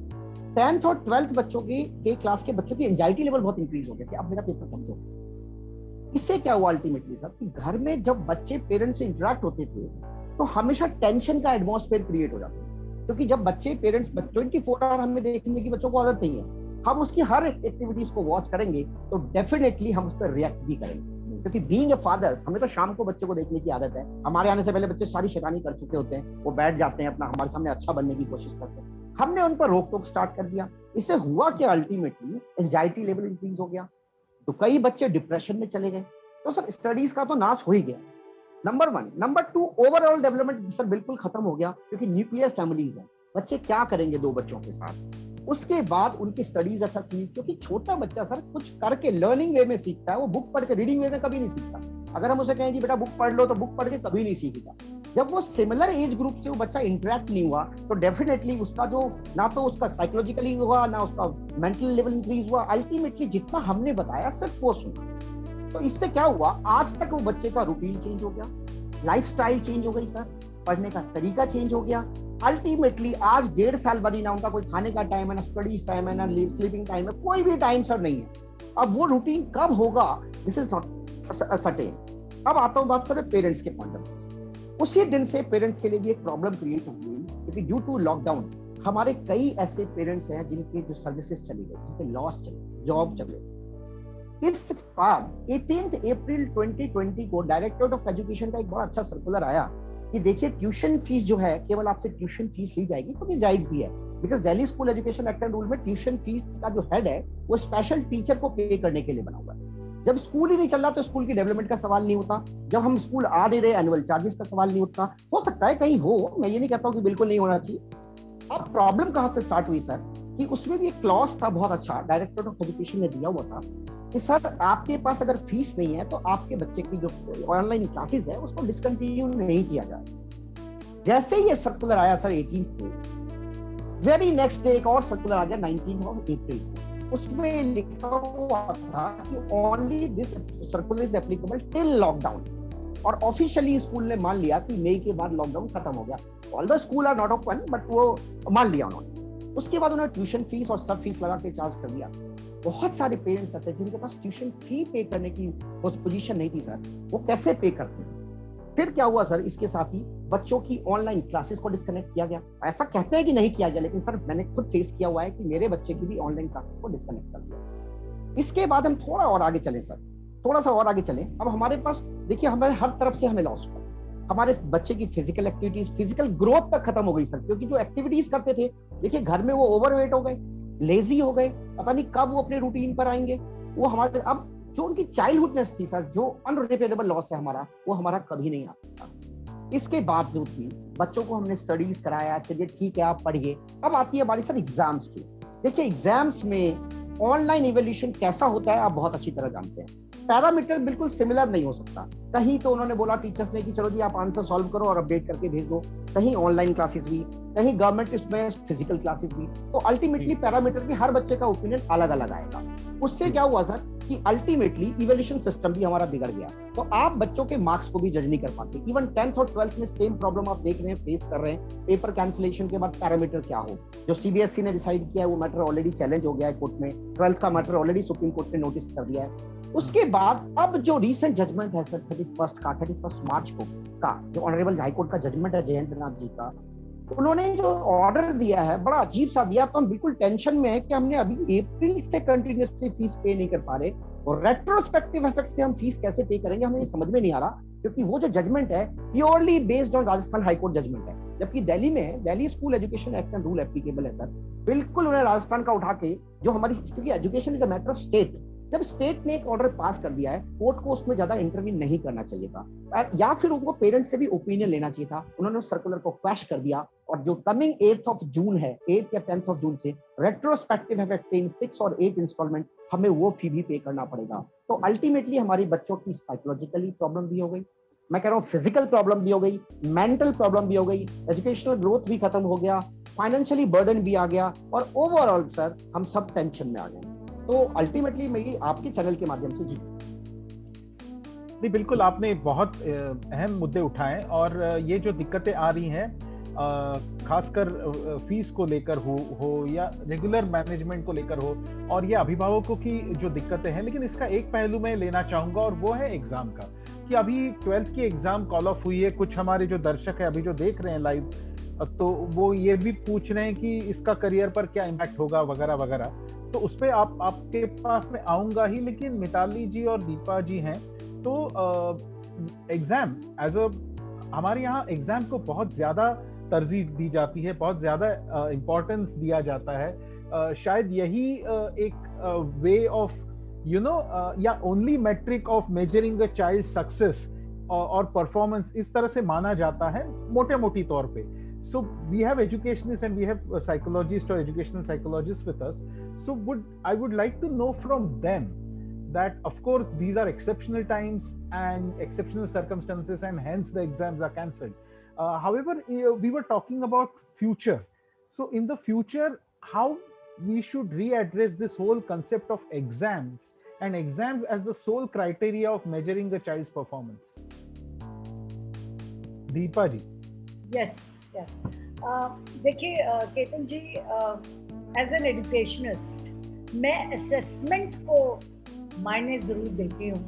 10th और 12th बच्चों के क्लास के बच्चों की एंजाइटी लेवल बहुत इंक्रीज हो गया कि अब मेरा पेपर कैसे होगा. इससे क्या हुआ अल्टीमेटली सर कि घर में जब बच्चे पेरेंट्स से इंटरेक्ट होते थे तो हमेशा टेंशन का एटमॉस्फेयर क्रिएट हो जाता है. क्योंकि जब बच्चे पेरेंट्स 24 आवर हमें देखने की बच्चों को आदत नहीं है, हम उसकी हर एक्टिविटीज को वॉच करेंगे तो डेफिनेटली हम उस पर रिएक्ट भी करेंगे. क्योंकि बीइंग अ फादर हमें तो शाम को बच्चे को देखने की आदत है. हमारे आने से पहले बच्चे सारी शैतानी कर चुके होते हैं, वो बैठ जाते हैं, अपना हमारे सामने अच्छा बनने की कोशिश करते हैं. हमने उन पर रोक टोक स्टार्ट कर दिया. इससे हुआ कि अल्टीमेटली एंजाइटी लेवल इंक्रीज हो गया, तो कई बच्चे डिप्रेशन में चले गए. तो सर स्टडीज का तो नाश हो ही गया, number 1. Number 2, overall development sir बिल्कुल खत्म हो गया, क्योंकि न्यूक्लियर फैमिलीज हैं. बच्चे क्या करेंगे 2 बच्चों के साथ. उसके बाद उनकी स्टडीज अफेक्ट हुई, क्योंकि छोटा बच्चा सर कुछ करके लर्निंग वे में सीखता है, वो बुक पढ़ के रीडिंग वे में कभी नहीं सीखता. अगर हम उसे कहें कि बेटा बुक पढ़ लो, तो बुक पढ़ के कभी नहीं सीखेगा. जब वो सिमिलर एज ग्रुप से वो बच्चा इंटरेक्ट नहीं हुआ तो डेफिनेटली उसका जो, ना तो उसका साइकोलॉजिकली हुआ, ना उसका मेंटल लेवल इंक्रीज हुआ. अल्टीमेटली जितना हमने बताया सिर्फ वो सुना. तो इससे क्या हुआ, आज तक वो बच्चे का रूटीन चेंज हो गया, लाइफस्टाइल चेंज हो गई सर, पढ़ने का तरीका चेंज हो गया, अल्टीमेटली आज 1.5 साल बाद ही ना उनका कोई खाने का टाइम है, ना स्टडीज टाइम है, ना स्लीपिंग टाइम है, कोई भी टाइम सर नहीं है। अब वो रूटीन कब होगा, दिस इज नॉट सर्टेन। अब आता हूँ बात सर पेरेंट्स के पॉइंट ऑफ व्यू। उसी दिन से पेरेंट्स के लिए भी एक प्रॉब्लम क्रिएट हो गई, क्योंकि ड्यू टू लॉकडाउन हमारे कई ऐसे पेरेंट्स हैं जिनके जो सर्विसेज चली गई, जिनके लॉस चले, जॉब चले। इस बाद 18 अप्रैल 2020 को डायरेक्टरेट ऑफ एजुकेशन का एक बड़ा अच्छा सर्कुलर आया कि देखिए ट्यूशन फीस जो है केवल आपसे ट्यूशन फीस ली जाएगी, तो ये जायज भी है, because Delhi school education act and rule में ट्यूशन फीस का जो हेड है वो स्पेशल टीचर को पे करने के लिए बना हुआ है। जब स्कूल ही नहीं चल रहा तो स्कूल की डेवलपमेंट का सवाल नहीं होता, जब हम स्कूल आ नहीं रहे एनुअल चार्जेस का सवाल नहीं उठता। हो सकता है कहीं हो, मैं ये नहीं कहता हूँ कि बिल्कुल नहीं होना चाहिए। अब प्रॉब्लम कहां से स्टार्ट हुई सर, कि उसमें भी एक क्लॉज था बहुत अच्छा, डायरेक्टर ऑफ एजुकेशन ने दिया हुआ था कि सर आपके पास अगर फीस नहीं है तो आपके बच्चे की जो ऑनलाइन क्लासेस है उसको डिसकंटिन्यू नहीं किया जाए। जैसे ही ये सर्कुलर आया सर 18 को, वेरी नेक्स्ट डे एक और सर्कुलर आ गया 19 अप्रैल को। उसमें लिखा हुआ था कि only this circular is applicable till lockdown, और ऑफिशियली स्कूल ने मान लिया कि मई के बाद लॉकडाउन खत्म हो गया। All the school are not open, but वो मान लिया उन्होंने। उसके बाद उन्होंने ट्यूशन फीस और सब फीस लगा के चार्ज कर दिया। बहुत सारे पेरेंट्स थे जिनके पास ट्यूशन फी पे करने की पोजीशन नहीं थी सर, वो कैसे पे करते थे। फिर क्या हुआ सर, इसके साथ ही बच्चों की ऑनलाइन क्लासेस को डिस्कनेक्ट किया गया। ऐसा कहते हैं कि नहीं किया गया, लेकिन सर मैंने खुद फेस किया हुआ है कि मेरे बच्चे की भी ऑनलाइन क्लासेस को डिस्कनेक्ट कर दिया। इसके बाद हम थोड़ा और आगे चले सर, थोड़ा सा और आगे चले। अब हमारे पास देखिए हमारे हर तरफ से हमें लॉस हुआ। हमारे बच्चे की फिजिकल एक्टिविटीज, फिजिकल ग्रोथ तक खत्म हो गई सर, क्योंकि जो एक्टिविटीज करते थे, देखिए घर में वो ओवरवेट हो गए, लेजी हो गए, पता नहीं कब वो अपने रूटीन पर आएंगे। वो हमारे अब जो उनकी चाइल्डहुडनेस थी सर, जो अनरिपेयरेबल लॉस है हमारा, वो हमारा कभी नहीं आ सकता। इसके बावजूद भी बच्चों को हमने स्टडीज कराया, चलिए ठीक है आप पढ़िए। अब आती है बारी सर एग्जाम्स की। देखिए एग्जाम्स में ऑनलाइन इवैल्यूएशन कैसा होता है आप बहुत अच्छी तरह जानते हैं। पैरामीटर बिल्कुल सिमिलर नहीं हो सकता। कहीं तो उन्होंने बोला टीचर्स ने कि चलो जी आप आंसर सॉल्व करो और अपडेट करके भेज दो, कहीं ऑनलाइन क्लासेस भी, कहीं गवर्नमेंट इसमें फिजिकल क्लासेस भी। तो अल्टीमेटली पैरामीटर की हर बच्चे का ओपिनियन अलग अलग आएगा। उससे क्या हुआ सर कि अल्टीमेटली इवैल्यूएशन सिस्टम भी हमारा बिगड़ गया। तो आप बच्चों के मार्क्स को भी जज नहीं कर पाते। इवन 10th और 12th में सेम प्रॉब्लम आप देख रहे हैं, फेस कर रहे हैं। पेपर कैंसिलेशन के बाद पैरामीटर क्या हो, जो सीबीएसई ने डिसाइड किया है वो मैटर ऑलरेडी चैलेंज हो गया है कोर्ट में। 12th का मैटर ऑलरेडी सुप्रीम कोर्ट ने नोटिस कर दिया है। उसके बाद अब जो रीसेंट जजमेंट है सर 31 मार्च को का, जो ऑनरेबल हाई कोर्ट का जजमेंट है जयंत नाथ जी का, उन्होंने जो ऑर्डर दिया है बड़ा अजीब सा दिया। तो हम बिल्कुल टेंशन में है कि हमने अभी अप्रैल से कंटिन्यूअसली फीस पे नहीं कर पा रहे, और रेट्रोस्पेक्टिव इफेक्ट से हम फीस कैसे पे करेंगे, हमें समझ में नहीं आ रहा। क्योंकि वो जो जजमेंट है purely based on Rajasthan high court judgment है, जबकि दिल्ली में Delhi school education act and rule applicable है सर। बिल्कुल उन्हें राजस्थान का उठा के, जो हमारी, क्योंकि education is a matter of state, जब स्टेट ने एक ऑर्डर पास कर दिया है, कोर्ट को उसमें ज्यादा इंटरवीन नहीं करना चाहिए था, या फिर उनको पेरेंट्स से भी ओपिनियन लेना चाहिए था। उन्होंने उस सर्कुलर को क्वैश कर दिया, और जो कमिंग 8 जून है, 8 या 10 जून से रेट्रोस्पेक्टिव इफेक्ट से इन 6 और 8 इंस्टॉलमेंट हमें वो फी भी पे करना पड़ेगा। तो अल्टीमेटली हमारी बच्चों की साइकोलॉजिकली प्रॉब्लम भी हो गई, मैं कह रहा हूँ फिजिकल प्रॉब्लम भी हो गई, मेंटल प्रॉब्लम भी हो गई, एजुकेशनल ग्रोथ भी खत्म हो गया, फाइनेंशियली बर्डन भी आ गया, और ओवरऑल सर हम सब टेंशन में आ गए। तो अल्टीमेटली मैं आपके चैनल के माध्यम से जी नहीं, बिल्कुल आपने बहुत अहम मुद्दे उठाए, और ये जो दिक्कतें आ रही हैं खासकर फीस को लेकर हो या रेगुलर मैनेजमेंट को लेकर हो, और ये अभिभावकों की जो दिक्कतें हैं, लेकिन इसका एक पहलू मैं लेना चाहूंगा, और वो है एग्जाम का। कि अभी 12th की एग्जाम कॉल ऑफ हुई है। कुछ हमारे जो दर्शक है अभी जो देख रहे हैं लाइव, तो वो ये भी पूछ रहे हैं कि इसका करियर पर क्या इम्पैक्ट होगा वगैरह वगैरह। तो उस पर आपके पास में आऊंगा ही, लेकिन मिताली जी और दीपा जी हैं, तो एग्जाम एज अ, हमारे यहाँ एग्जाम को बहुत ज्यादा तरजीह दी जाती है, बहुत ज्यादा इम्पोर्टेंस दिया जाता है। शायद यही एक वे ऑफ या only metric of measuring a child success और परफॉर्मेंस इस तरह से माना जाता है मोटे मोटी तौर पे। So we have educationists and we have psychologists or educational psychologists with us. So I would like to know from them that of course these are exceptional times and exceptional circumstances, and hence the exams are cancelled. However, we were talking about future. So in the future, how we should readdress this whole concept of exams and exams as the sole criteria of measuring a child's performance. Deepa ji. Yes. देखिए केतन जी, as an educationist मैं assessment को मायने जरूर देती हूँ,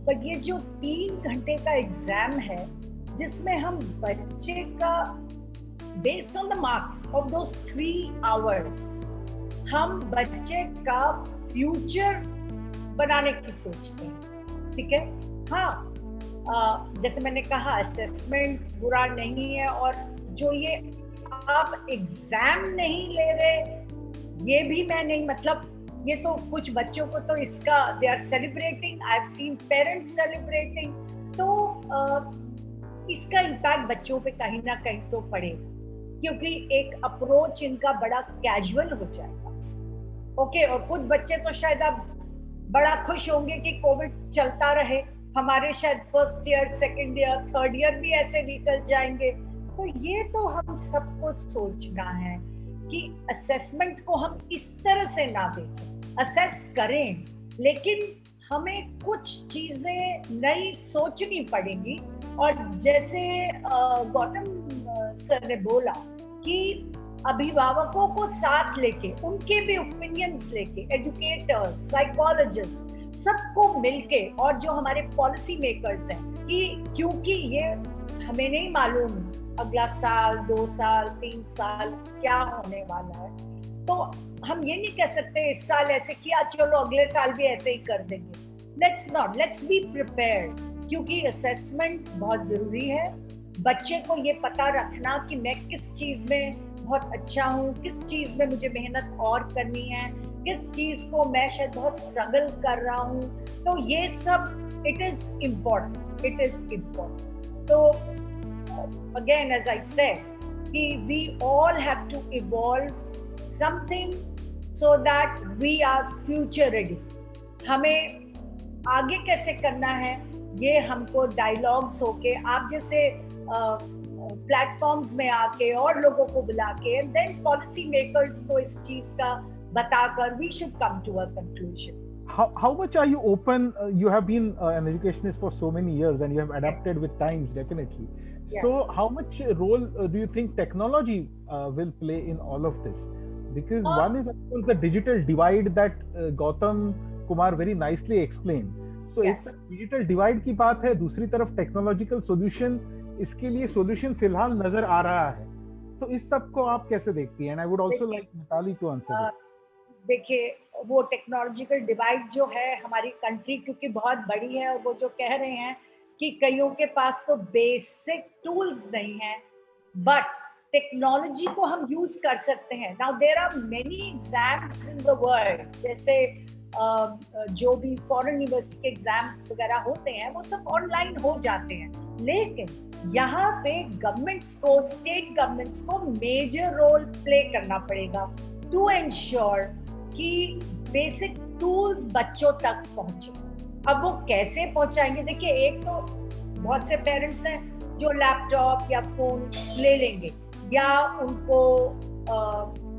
but ये जो 3 घंटे का एग्जाम है जिसमें हम बच्चे का based on the marks of those 3 hours हम बच्चे का फ्यूचर बनाने की सोचते हैं, ठीक है। हाँ, जैसे मैंने कहा असेसमेंट बुरा नहीं है, और जो ये आप एग्जाम नहीं ले रहे ये भी मैं नहीं, मतलब ये तो कुछ बच्चों को तो इसका they are celebrating, I have seen parents celebrating, तो इसका इम्पैक्ट बच्चों पे कहीं ना कहीं तो पड़ेगा, क्योंकि एक अप्रोच इनका बड़ा कैजुअल हो जाएगा। ओके, और कुछ बच्चे तो शायद अब बड़ा खुश होंगे कि कोविड चलता रहे, हमारे शायद first year, second year, third year भी ऐसे निकल जाएंगे। तो ये तो हम सबको सोचना है कि असेसमेंट को हम इस तरह से ना देखें, असेस करें, लेकिन हमें कुछ चीजें नई सोचनी पड़ेंगी। और जैसे गौतम सर ने बोला कि अभिभावकों को साथ लेके, उनके भी ओपिनियंस लेके, एजुकेटर्स, साइकोलॉजिस्ट, सबको मिलके, और जो हमारे पॉलिसी मेकर्स हैं, कि क्योंकि ये हमें नहीं मालूम अगला साल, 2 साल, 3 साल क्या होने वाला है, तो हम ये नहीं कह सकते इस साल ऐसे किया चलो अगले साल भी ऐसे ही कर देंगे। लेट्स बी प्रिपेयर्ड, क्योंकि असेसमेंट बहुत जरूरी है। बच्चे को ये पता रखना कि मैं किस चीज में बहुत अच्छा हूँ, किस चीज में मुझे मेहनत और करनी है, किस चीज को मैं शायद बहुत स्ट्रगल कर रहा हूँ, तो ये सब इट इज इम्पोर्टेंट। तो again, as I said, we all have to evolve something so that we are future ready. हमें आगे कैसे करना है ये हमको डायलॉग्स होके, आप जैसे प्लेटफॉर्म्स में आके और लोगों को बुला के, एंड देन पॉलिसी मेकर्स को इस चीज का बताकर we should come to a conclusion. How much are you open? You have been an educationist for so many years and you have adapted with times, definitely. Yes. So how much role do you think technology will play in all of this? Because one is of course the digital divide that Gautam Kumar very nicely explained. So Yes. एक digital divide की बात है, दूसरी तरफ technological solution, इसके लिए solution फिलहाल नजर आ रहा है, तो इस सब को आप कैसे देखती हैं? And I would also like Mitali to answer this. देखिए, वो टेक्नोलॉजिकल डिवाइड जो है हमारी कंट्री क्योंकि बहुत बड़ी है, और वो जो कह रहे हैं कि कईयों के पास तो बेसिक टूल्स नहीं है, बट टेक्नोलॉजी को हम यूज कर सकते हैं। Now there are many exams in the world, जैसे जो भी फॉरेन यूनिवर्सिटी के एग्जाम्स वगैरह होते हैं वो सब ऑनलाइन हो जाते हैं, लेकिन यहाँ पे गवर्नमेंट्स को, स्टेट गवर्नमेंट्स को मेजर रोल प्ले करना पड़ेगा टू एंश्योर कि बेसिक टूल्स बच्चों तक पहुंचे। अब वो कैसे पहुंचाएंगे? देखिए, एक तो बहुत से पेरेंट्स हैं जो लैपटॉप या फोन ले लेंगे, या उनको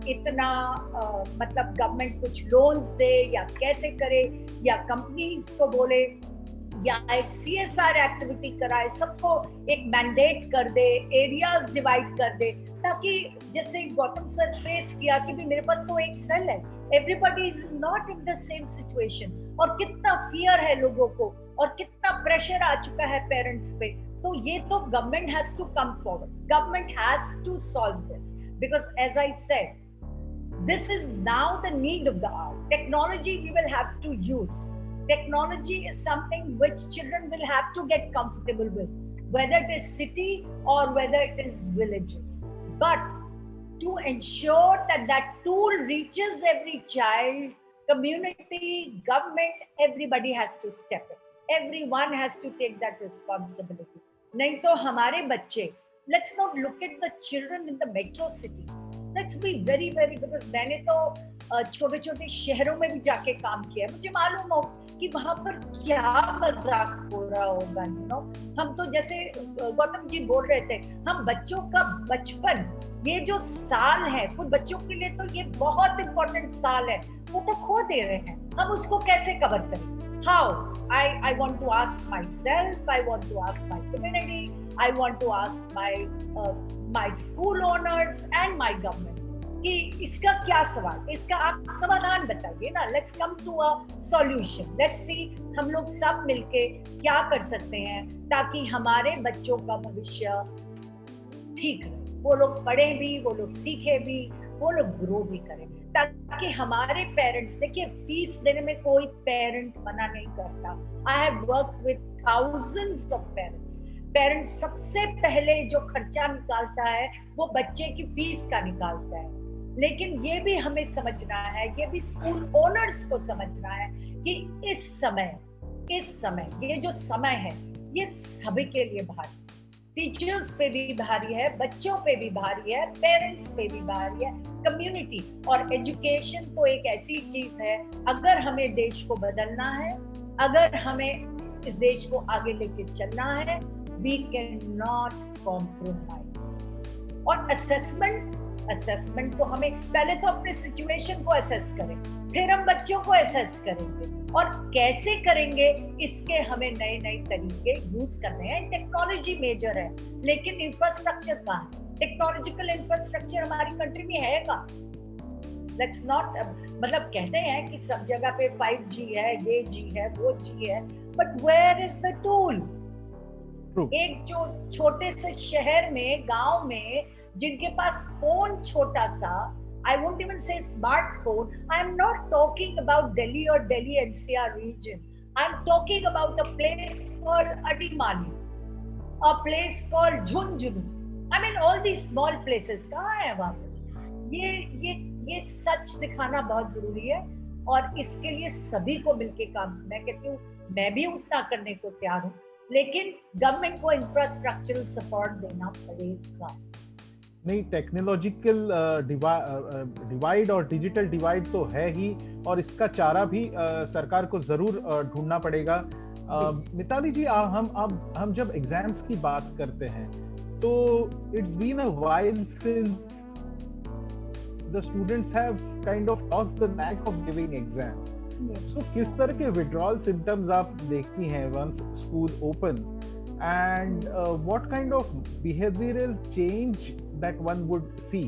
इतना मतलब गवर्नमेंट कुछ लोन्स दे या कैसे करे, या कंपनीज को बोले, या एक CSR एक्टिविटी कराए, सबको एक मैंडेट कर दे, एरियाज डिवाइड कर दे, ताकि जैसे गौतम सर फेस किया कि भी मेरे पास तो एक सेल है, everybody is not in the same situation, और कितना फियर है लोगों को और कितना प्रेशर आ चुका है पेरेंट्स पे। तो ये तो government has to come forward, government has to solve this, because as I said, this is now the need of the hour. Technology we will have to use. Technology is something which children will have to get comfortable with, whether it is city or whether it is villages. But to ensure that that tool reaches every child, community, government, everybody has to step in. Everyone has to take that responsibility. नहीं तो हमारे बच्चे, let's not look at the children in the metro cities. Let's be very, because मैंने तो छोटे छोटे शहरों में भी जाके काम किया है, मुझे मालूम हो कि वहां पर क्या मजाक हो रहा होगा, यू नो। हम तो जैसे गौतम जी बोल रहे थे, हम बच्चों का बचपन, ये जो साल है, कुछ बच्चों के लिए तो ये बहुत इंपॉर्टेंट साल है, वो तो खो दे रहे हैं। हम उसको कैसे कवर करें? How? I want to ask myself, I want to ask my community, I want to ask my my school owners and my government कि इसका क्या सवाल, इसका आप समाधान बताइए ना. Let's come to a solution. Let's see हम लोग सब मिलके क्या कर सकते हैं ताकि हमारे बच्चों का भविष्य ठीक रहे, वो लोग पढ़े भी, वो लोग सीखे भी, वो लोग ग्रो भी करें, ताकि हमारे पेरेंट्स, देखिए फीस देने में कोई पेरेंट मना नहीं करता. I have worked with thousands of parents सबसे पहले जो खर्चा निकालता है वो बच्चे की फीस का निकालता है. लेकिन ये भी हमें समझना है, ये भी स्कूल ओनर्स को समझना है कि इस समय ये जो समय है ये सभी के लिए भारी, टीचर्स पे भी भारी है, बच्चों पे भी भारी है, पेरेंट्स पे भी भारी है, कम्युनिटी. और एजुकेशन तो एक ऐसी चीज है, अगर हमें देश को बदलना है, अगर हमें इस देश को आगे लेके चलना है, वी कैन नॉट कॉम्प्रोमाइज. और असेसमेंट तो हमें पहले तो अपने सिचुएशन को असेस करें, फिर हम बच्चों को असेस करेंगे, और कैसे करेंगे इसके हमें नए तरीके यूज करने हैं. टेक्नोलॉजी मेजर है, लेकिन इंफ्रास्ट्रक्चर कहाँ है? टेक्नोलॉजिकल इंफ्रास्ट्रक्चर हमारी कंट्री में है का? लेट्स नॉट, मतलब कहते हैं कि सब जगह पे 5G है, ये G है, वो G है, but where is the tool? एक जो छोटे से शहर में, गांव में, जिनके पास फोन छोटा सा, I won't even say smartphone. I'm not talking about Delhi or Delhi NCR region. I'm talking about a place called Adimani, a place called Jhunjhunu. I mean, all these small places. कहाँ है वहाँ पे? ये सच दिखाना बहुत जरूरी है, और इसके लिए सभी को मिलके काम करना है. कहती हूँ मैं भी उतना करने को तैयार हूँ, लेकिन गवर्नमेंट को इंफ्रास्ट्रक्चरल सपोर्ट देना पड़ेगा. नहीं, टेक्नोलॉजिकल डिवाइड और डिजिटल डिवाइड तो है ही, और इसका चारा भी सरकार को जरूर ढूंढना पड़ेगा. मिताली जी, हम जब एग्जाम्स की बात करते हैं तो it's been a while since the students have kind of lost the knack of giving exams. So किस तरह के विड्रॉल सिम्टम्स आप देखती हैं once school open, and what kind of behavioral change that one would see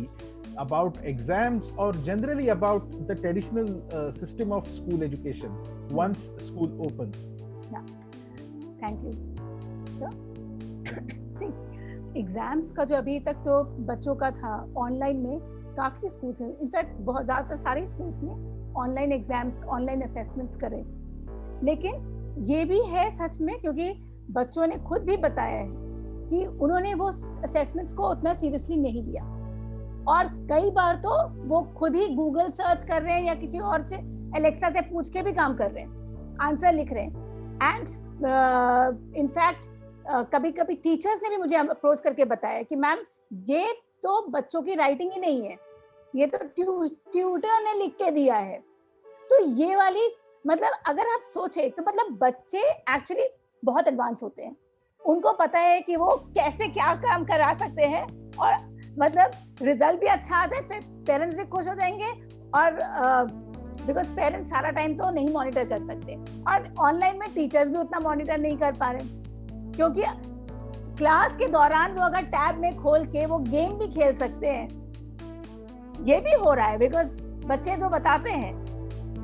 about exams or generally about the traditional system of school education once school open? Yeah, thank you. So, see, exams का जो अभी तक तो बच्चों का था online में, काफी स्कूल्स में, इनफैक्ट बहुत ज्यादातर सारे स्कूल्स में ऑनलाइन एग्जाम्स, ऑनलाइन असेसमेंट्स करें. लेकिन ये भी है सच में, क्योंकि बच्चों ने खुद भी बताया है कि उन्होंने वो असेसमेंट्स को उतना सीरियसली नहीं लिया, और कई बार तो वो खुद ही गूगल सर्च कर रहे हैं या किसी और से, एलेक्सा से पूछ के भी काम कर रहे हैं, आंसर लिख रहे हैं. एंड इनफैक्ट कभी कभी टीचर्स ने भी मुझे अप्रोच करके बताया कि मैम ये तो बच्चों की राइटिंग ही नहीं है, ये तो ट्यूटर ने लिख के दिया है. तो ये वाली, मतलब अगर आप सोचे तो मतलब बच्चे एक्चुअली बहुत एडवांस होते हैं, उनको पता है कि वो कैसे क्या काम करा सकते हैं, और मतलब रिजल्ट भी अच्छा आ जाए, पेरेंट्स भी खुश हो जाएंगे, और बिकॉज पेरेंट्स सारा टाइम तो नहीं मॉनिटर कर सकते, और ऑनलाइन में टीचर्स भी उतना मॉनिटर नहीं कर पा रहे, क्योंकि क्लास के दौरान वो अगर टैब में खोल के वो गेम भी खेल सकते हैं. ये भी हो रहा है, बिकॉज बच्चे तो बताते हैं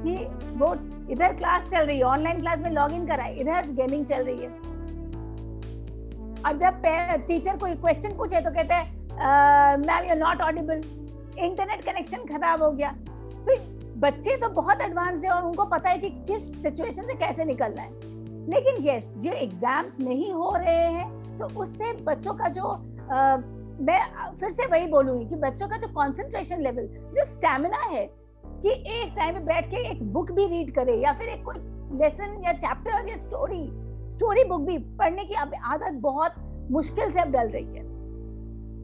कि वो इधर क्लास चल रही है, ऑनलाइन क्लास में लॉग इन करा है, इधर गेमिंग चल रही है, और जब टीचर कोई क्वेश्चन पूछे तो कहते हैं ma'am you are not audible, internet connection खराब हो गया. तो बच्चे तो बहुत एडवांस है और उनको पता है कि किस सिचुएशन से कैसे निकलना है. लेकिन यस, जो एग्जाम्स नहीं हो रहे हैं तो उससे बच्चों का जो मैं फिर से वही बोलूंगी कि बच्चों का जो कंसंट्रेशन लेवल, जो स्टैमिना है कि एक टाइम पे बैठ के एक बुक भी रीड करे, या फिर एक कोई लेसन या चैप्टर या स्टोरी बुक भी पढ़ने की आदत बहुत मुश्किल से अब डल रही है,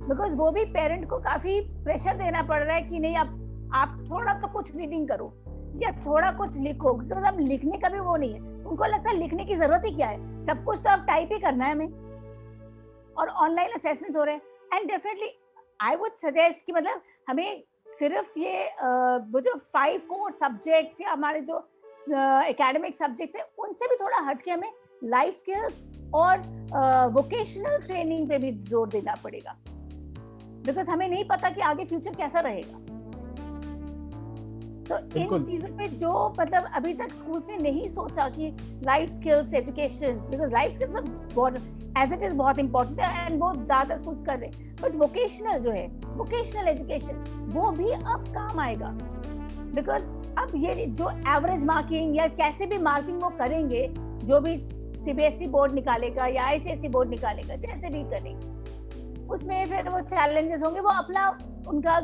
बिकॉज वो भी पेरेंट को काफी प्रेशर देना पड़ रहा है कि नहीं, अब आप थोड़ा तो कुछ रीडिंग करो या थोड़ा कुछ लिखो, बिकॉज अब लिखने का भी वो नहीं है. उनको लगता है लिखने की जरूरत ही क्या है, सब कुछ तो अब टाइप ही करना है हमें, और ऑनलाइन असेसमेंट्स हो रहे हैं. And definitely I would suggest कि मतलब हमें सिर्फ ये वो जो 5 कोर सब्जेक्ट्स या हमारे जो एकेडमिक सब्जेक्ट्स हैं उनसे भी थोड़ा हट के हमें लाइफ स्किल्स और वोकेशनल ट्रेनिंग पे भी जोर देना पड़ेगा. बिकॉज हमें नहीं पता कि आगे फ्यूचर कैसा रहेगा। तो इन चीजों पे जो मतलब अभी तक स्कूल्स ने नहीं सोचा कि life skills education, because life skills बहुत एज इट इज बहुत इंपॉर्टेंट है एंड वो ज्यादा स्कूल्स कर रहे हैं, बट वोकेशनल जो है, वोकेशनल एजुकेशन, वो भी अब काम आएगा। बिकॉज अब ये जो एवरेज मार्किंग या कैसे भी मार्किंग वो करेंगे, जो भी सीबीएसई बोर्ड निकालेगा या आईसीएसई बोर्ड निकालेगा, जैसे भी करेंगे, उसमें फिर वो चैलेंजेस होंगे, वो अपना उनका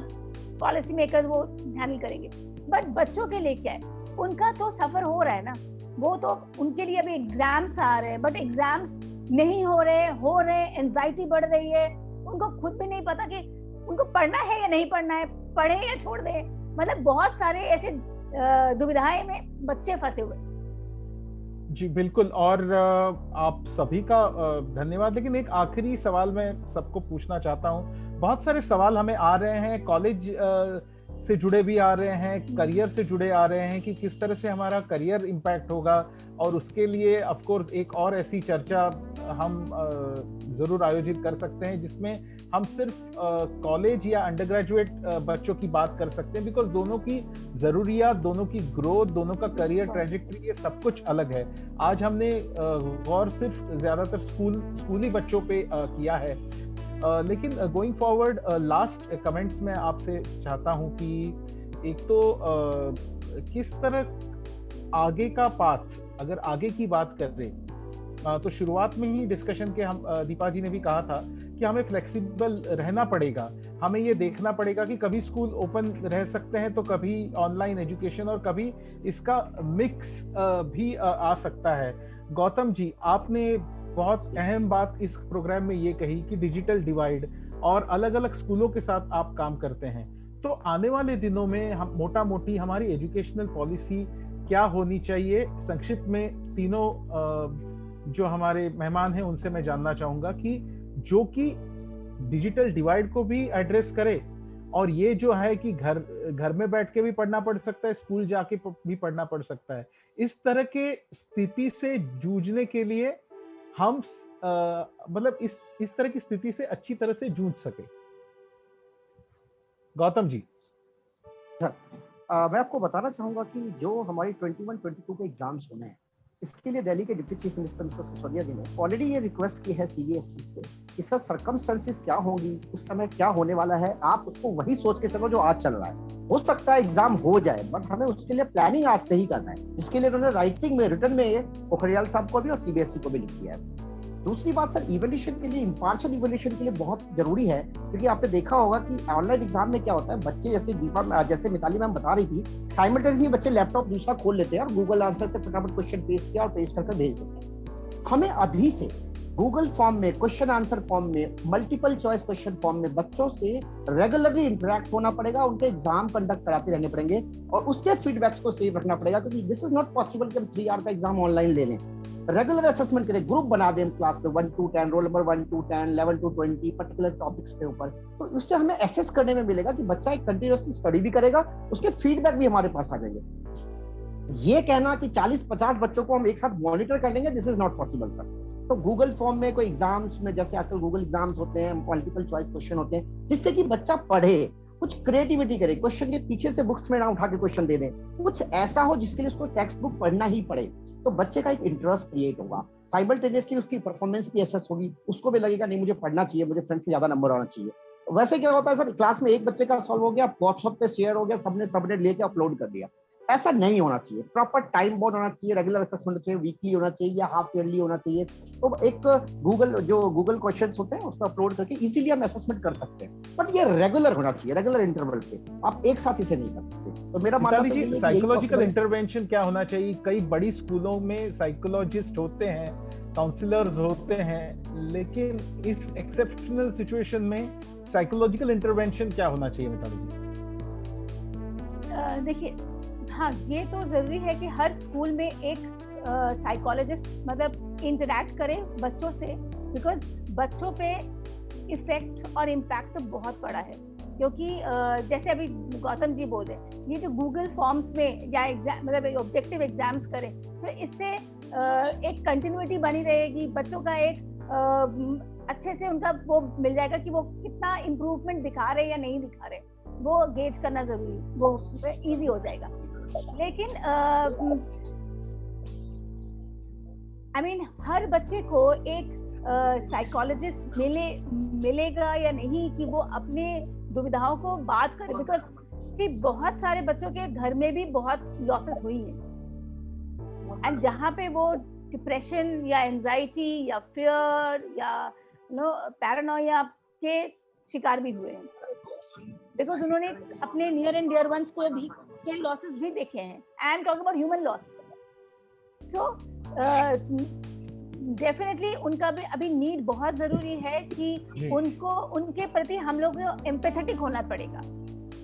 पॉलिसी मेकर्स वो हैंडल करेंगे। बट बच्चों के लिए क्या है, उनका तो सफर हो रहा है ना, वो तो उनके लिए अभी एग्जाम्स आ रहे हैं, बट एग्जाम्स नहीं हो रहे, एंजाइटी बढ़ रही है, उनको खुद भी नहीं पता कि उनको पढ़ना है या नहीं पढ़ना है, पढ़े या छोड़ दे। मतलब बहुत सारे ऐसे दुविधाएं में बच्चे फंसे हुए। जी बिल्कुल, और आप सभी का धन्यवाद। लेकिन एक आखिरी सवाल मैं सबको पूछना चाहता हूँ। बहुत सारे सवाल हमें आ रहे हैं, कॉलेज से जुड़े भी आ रहे हैं, करियर से जुड़े आ रहे हैं कि किस तरह से हमारा करियर इम्पैक्ट होगा, और उसके लिए ऑफ कोर्स एक और ऐसी चर्चा हम जरूर आयोजित कर सकते हैं जिसमें हम सिर्फ कॉलेज या अंडर ग्रेजुएट बच्चों की बात कर सकते हैं, बिकॉज दोनों की जरूरियात, दोनों की ग्रोथ, दोनों का करियर ट्रैजेक्टरी, ये सब कुछ अलग है। आज हमने गौर सिर्फ ज्यादातर स्कूली बच्चों पे किया है, लेकिन गोइंग फॉरवर्ड लास्ट कमेंट्स में आपसे चाहता हूं कि एक तो किस तरह आगे का पाथ, अगर आगे की बात करें तो शुरुआत में ही डिस्कशन के हम दीपा जी ने भी कहा था कि हमें फ्लेक्सिबल रहना पड़ेगा, हमें ये देखना पड़ेगा कि कभी स्कूल ओपन रह सकते हैं तो कभी ऑनलाइन एजुकेशन, और कभी इसका मिक्स भी आ सकता है। गौतम जी, आपने बहुत अहम बात इस प्रोग्राम में ये कही कि डिजिटल डिवाइड, और अलग अलग स्कूलों के साथ आप काम करते हैं, तो आने वाले दिनों में हम मोटा मोटी हमारी एजुकेशनल पॉलिसी क्या होनी चाहिए, संक्षिप्त में तीनों जो हमारे मेहमान हैं उनसे मैं जानना चाहूंगा कि जो कि डिजिटल डिवाइड को भी एड्रेस करे, और ये जो है कि घर में बैठ के भी पढ़ना पड़ सकता है, स्कूल जाके भी पढ़ना पड़ सकता है, इस तरह के स्थिति से जूझने के लिए हम मतलब इस तरह की स्थिति से अच्छी तरह से जूझ सके। गौतम जी। मैं आपको बताना चाहूंगा कि जो हमारी 21-22 के एग्जाम्स होने हैं, इसके लिए दिल्ली के deputy chief minister mister Sisodia ji ने ऑलरेडी ये रिक्वेस्ट की है सीबीएसई से कि सर सर्कमस्टेंसेस क्या होंगी, उस समय क्या होने वाला है, आप उसको वही सोच के चलो जो आज चल रहा है। हो सकता है एग्जाम हो जाए, बट हमें उसके लिए प्लानिंग आज से ही करना है, जिसके लिए उन्होंने राइटिंग में, रिटर्न में पोखरियाल साहब को भी और सीबीएसई को भी लिख दिया है। दूसरी बात सर, इवोल्यूशन के लिए, इम्पार्शियल इवोल्यूशन के लिए बहुत जरूरी है, क्योंकि आपने देखा होगा कि ऑनलाइन एग्जाम में क्या होता है, बच्चे जैसे मिताली मैम बता रही थी, साइमल्टेनियसली बच्चे लैपटॉप दूसरा खोल लेते हैं और गूगल आंसर से फटाफट क्वेश्चन पेस्ट किया और पेस्ट करके भेज देते हैं। हमें अभी से गूगल फॉर्म में, क्वेश्चन आंसर फॉर्म में, मल्टीपल चॉइस क्वेश्चन फॉर्म में बच्चों से रेगुलरली इंटरेक्ट होना पड़ेगा, उनके एग्जाम कंडक्ट कराते रहने पड़ेंगे और उसके फीडबैक्स को सेव रखना पड़ेगा, क्योंकि दिस इज नॉट पॉसिबल कि हम 3 आवर का एग्जाम ऑनलाइन ले लें। रेगुलर असेसमेंट करें, ग्रुप बना दें क्लास में 1 to 10, roll number 1 to 10, 11 to 20 particular topics के ऊपर, तो उससे हमें एसेस करने में मिलेगा कि बच्चा एक कंटिन्यूअसली स्टडी भी करेगा, उसके फीडबैक भी हमारे पास आ जाएंगे। ये कहना कि 40-50 बच्चों को हम एक साथ मॉनिटर कर लेंगे, this is not possible sir. तो गूगल फॉर्म में कोई एग्जाम्स में, जैसे आजकल गूगल एग्जाम्स होते हैं, मल्टीपल चॉइस क्वेश्चन होते हैं, जिससे कि बच्चा पढ़े, कुछ क्रिएटिविटी करे, क्वेश्चन के पीछे से बुक्स में ना उठा के क्वेश्चन दे दें, कुछ ऐसा हो जिसके लिए उसको टेक्स्ट बुक पढ़ना ही पड़े, तो बच्चे का एक इंटरेस्ट क्रिएट होगा। साइमल्टेनियसली उसकी परफॉर्मेंस भी एसेस होगी, उसको भी लगेगा नहीं मुझे पढ़ना चाहिए, मुझे फ्रेंड से ज्यादा नंबर आना चाहिए। वैसे क्या होता है सर, क्लास में एक बच्चे का सॉल्व हो गया, व्हाट्सएप पे शेयर हो गया, सबने सबनेट लेके अपलोड कर दिया, ऐसा नहीं होना चाहिए। प्रॉपर टाइम बाउंड होना चाहिए, रेगुलर असेसमेंट होना चाहिए, वीकली होना चाहिए या हाफ ईयरली होना चाहिए। तो एक गूगल क्वेश्चंस होते हैं उसको अपलोड करके इजीली हम असेसमेंट कर सकते हैं, बट ये रेगुलर होना चाहिए, रेगुलर इंटरवल पे, आप एक साथ इसे नहीं कर सकते। तो मेरा मानना है कि साइकोलॉजिकल इंटरवेंशन क्या होना चाहिए। कई बड़ी स्कूलों में साइकोलॉजिस्ट होते हैं, काउंसलर्स होते हैं, लेकिन इस एक्सेप्शनल सिचुएशन में साइकोलॉजिकल इंटरवेंशन क्या होना चाहिए मिताली जी? देखिए, हाँ, ये तो जरूरी है कि हर स्कूल में एक साइकोलॉजिस्ट मतलब इंटरैक्ट करे बच्चों से, बिकॉज बच्चों पे इफेक्ट और इम्पैक्ट तो बहुत बड़ा है। क्योंकि जैसे अभी गौतम जी बोल रहे हैं, ये जो गूगल फॉर्म्स में या एग्जाम मतलब ऑब्जेक्टिव एग्जाम्स करें, तो इससे एक कंटिन्यूटी बनी रहेगी, बच्चों का एक अच्छे से उनका वो मिल जाएगा कि वो कितना इम्प्रूवमेंट दिखा रहे या नहीं दिखा रहे, वो गेज करना जरूरी, वो इजी हो जाएगा। लेकिन आई मीन हर बच्चे को एक साइकोलॉजिस्ट मिलेगा या नहीं कि वो अपने दुविधाओं को बात करे, बिकॉज सी बहुत सारे बच्चों के घर में भी बहुत लॉसेस हुई हैं, एंड जहाँ पे वो डिप्रेशन या एंजाइटी या फियर या पैरानोया के शिकार भी हुए हैं, बिकॉज उन्होंने अपने नियर एंड डियर वंस को भी के लॉसेस भी देखे हैं। I am talking about human loss. So definitely उनका भी अभी नीड बहुत जरूरी है कि उनको उनके प्रति हम लोग को एम्पैथेटिक होना पड़ेगा,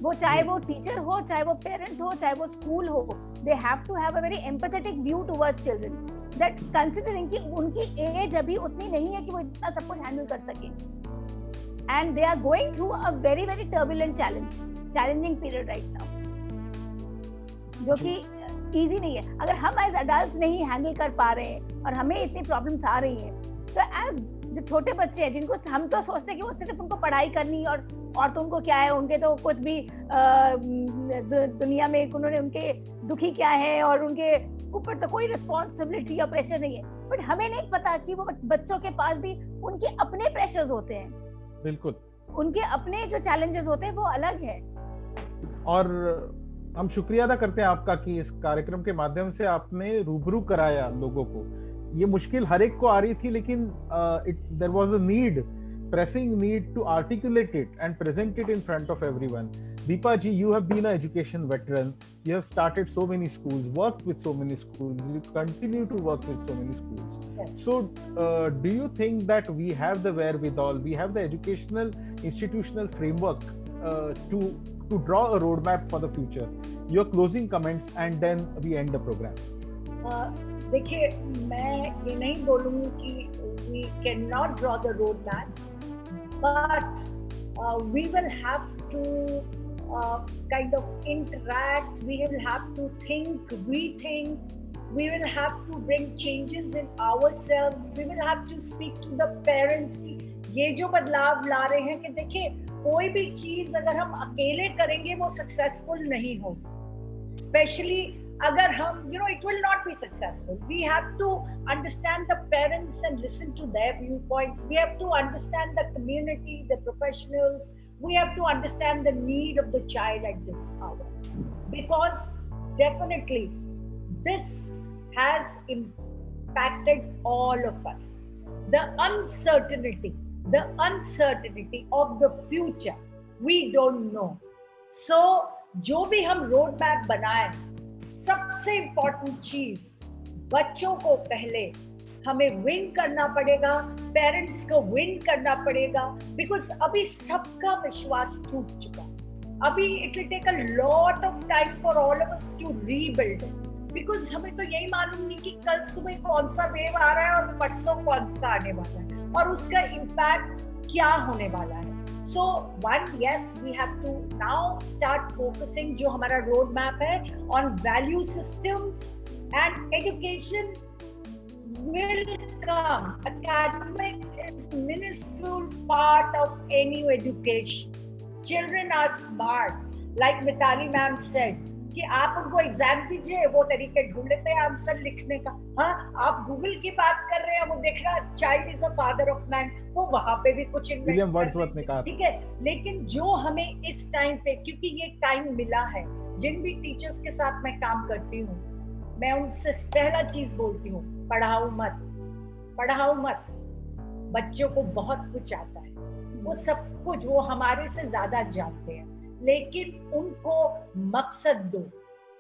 वो चाहे वो टीचर हो, चाहे वो पेरेंट हो, चाहे वो स्कूल हो, they have to have a very empathetic view towards children, that considering कि उनकी एज अभी उतनी नहीं है कि वो इतना सब कुछ हैंडल कर सके, and they are going through a very very turbulent challenging period right now, जो कि इजी नहीं है। अगर हम एज अडल्ट्स नहीं हैंडल कर पा रहे हैं और हमें इतनी प्रॉब्लम्स आ रही हैं, तो एज जो छोटे बच्चे हैं जिनको हम तो सोचते हैं कि वो सिर्फ उनको पढ़ाई करनी और तो उनको क्या है, उनके तो कुछ भी दुनिया में उन्होंने उनके दुखी क्या है और उनके ऊपर तो कोई रिस्पॉन्सिबिलिटी या प्रेशर नहीं है, बट हमें नहीं पता कि वो बच्चों के पास भी उनके अपने प्रेशर्स होते हैं, बिल्कुल उनके अपने जो चैलेंजेस होते हैं वो अलग है। और हम शुक्रिया अदा करते हैं आपका कि इस कार्यक्रम के माध्यम से आपने रूबरू कराया लोगों को। ये मुश्किल हर एक को आ रही थी, लेकिन there was a need, pressing need to articulate it and present it in front of everyone. Deepa ji, you have been an education veteran. You have started so many schools, worked with so many schools. You continue to work with so many schools. Yes. So, do you think that we have the wherewithal, we have the educational institutional framework to draw a roadmap for the future? Your closing comments, and then we end the program. देखिए, मैं ये नहीं बोलूँगी कि we cannot draw the roadmap. But we will have to kind of interact, we will have to think, rethink, we will have to bring changes in ourselves, we will have to speak to the parents कि ये जो बदलाव ला रहे हैं, कि देखिए कोई भी चीज़ अगर हम अकेले करेंगे वो सक्सेसफुल नहीं होगी, स्पेशली अगर हम it will not be successful. We have to understand the parents and listen to their viewpoints. We have to understand the community, the professionals. We have to understand the need of the child at this hour, because definitely this has impacted all of us. The uncertainty of the future, we don't know. So जो भी हम road map बनाएं, सबसे important चीज, बच्चों को पहले हमें विन करना पड़ेगा, पेरेंट्स को विन करना पड़ेगा, बिकॉज अभी सबका विश्वास टूट चुका है। अभी it will take a lot of time for all of us to rebuild, because हमें तो यही मालूम नहीं कि कल सुबह कौन सा वेव आ रहा है और परसों कौन सा आने वाला है और उसका इम्पैक्ट क्या होने वाला है। So one, yes, we have to now start focusing, जो हमारा road map है, on value systems, and education will come. Academic is minuscule part of any education. Children are smart, like Mitali ma'am said, कि आप उनको exam दीजिए, वो तरीके ढूंढ लेते हैं आंसर लिखने का। हाँ, आप गूगल की बात कर रहे हैं, वो देख रहा child is a father of man, वो वहां पे भी कुछ विलियम वर्ड्सवर्थ ने कहा, ठीक है। लेकिन जो हमें इस टाइम पे, क्योंकि ये टाइम मिला है, जिन भी टीचर्स के साथ मैं काम करती हूँ, मैं उनसे पहला चीज बोलती हूँ, पढ़ाओ मत। बच्चों को बहुत कुछ आता है, वो सब कुछ वो हमारे से ज्यादा जानते हैं, लेकिन उनको मकसद दो,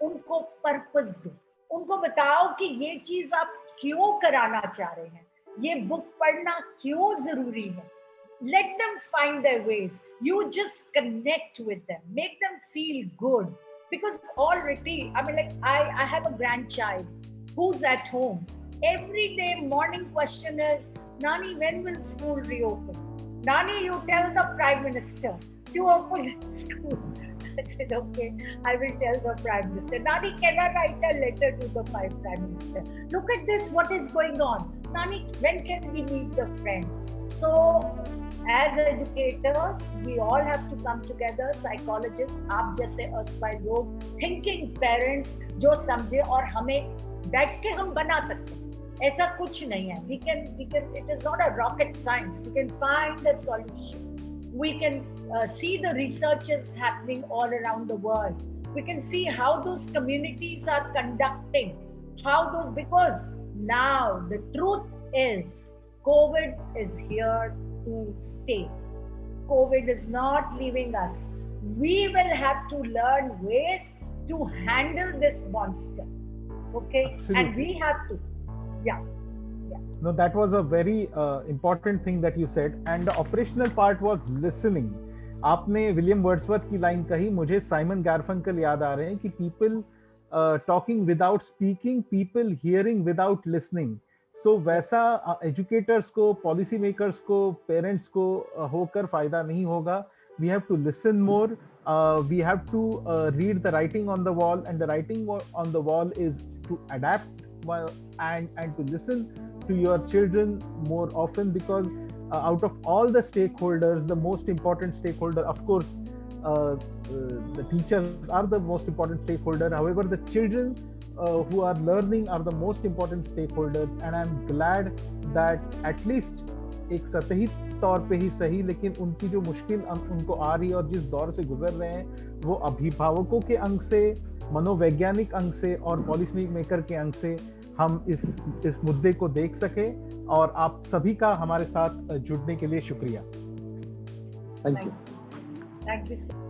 उनको पर्पस दो, उनको बताओ कि ये चीज आप क्यों कराना चाह रहे हैं, ये बुक पढ़ना क्यों जरूरी है। Let them find their ways. You just connect with them, make them feel good, because already, I mean, like I have a grandchild who's at home. Every day morning question is, Nani, when will school reopen? Nani, you tell the Prime Minister to open school. I said, okay, I will tell the Prime Minister. Nani, can I write a letter to the Prime Minister? Look at this, what is going on? Nani, when can we meet the friends? So as educators, we all have to come together. Psychologists, आप जैसे erstwhile लोग, thinking parents जो समझे और हमें बैठ के हम बना सकते हैं. ऐसा कुछ नहीं है. We can. It is not a rocket science. We can find a solution. We can see the researches happening all around the world. We can see how those communities are conducting, because now the truth is COVID is here to stay. COVID is not leaving us. We will have to learn ways to handle this monster. Okay? Absolutely. And we have to. Yeah. No, that was a very important thing that you said, and the operational part was listening. आपने William Wordsworth की line कही, मुझे Simon गारफंकल याद आ रहे हैं कि people talking without speaking, people hearing without listening. So वैसा educators को, policy makers को, parents को होकर फायदा नहीं होगा. We have to listen more. We have to read the writing on the wall, and the writing on the wall is to adapt and to listen to your children more often, because out of all the stakeholders, the most important stakeholder, of course, the teachers are the most important stakeholder. However, the children who are learning are the most important stakeholders, and I'm glad that at least एक सतही तौर पे ही सही, लेकिन उनकी जो मुश्किल उनको आ रही है और जिस दौर से गुजर रहे हैं, वो अभिभावकों के अंग से, मनोवैज्ञानिक अंग से और पॉलिसी मेकर के अंग से हम इस मुद्दे को देख सके. और आप सभी का हमारे साथ जुड़ने के लिए शुक्रिया. Thank you. Thank you.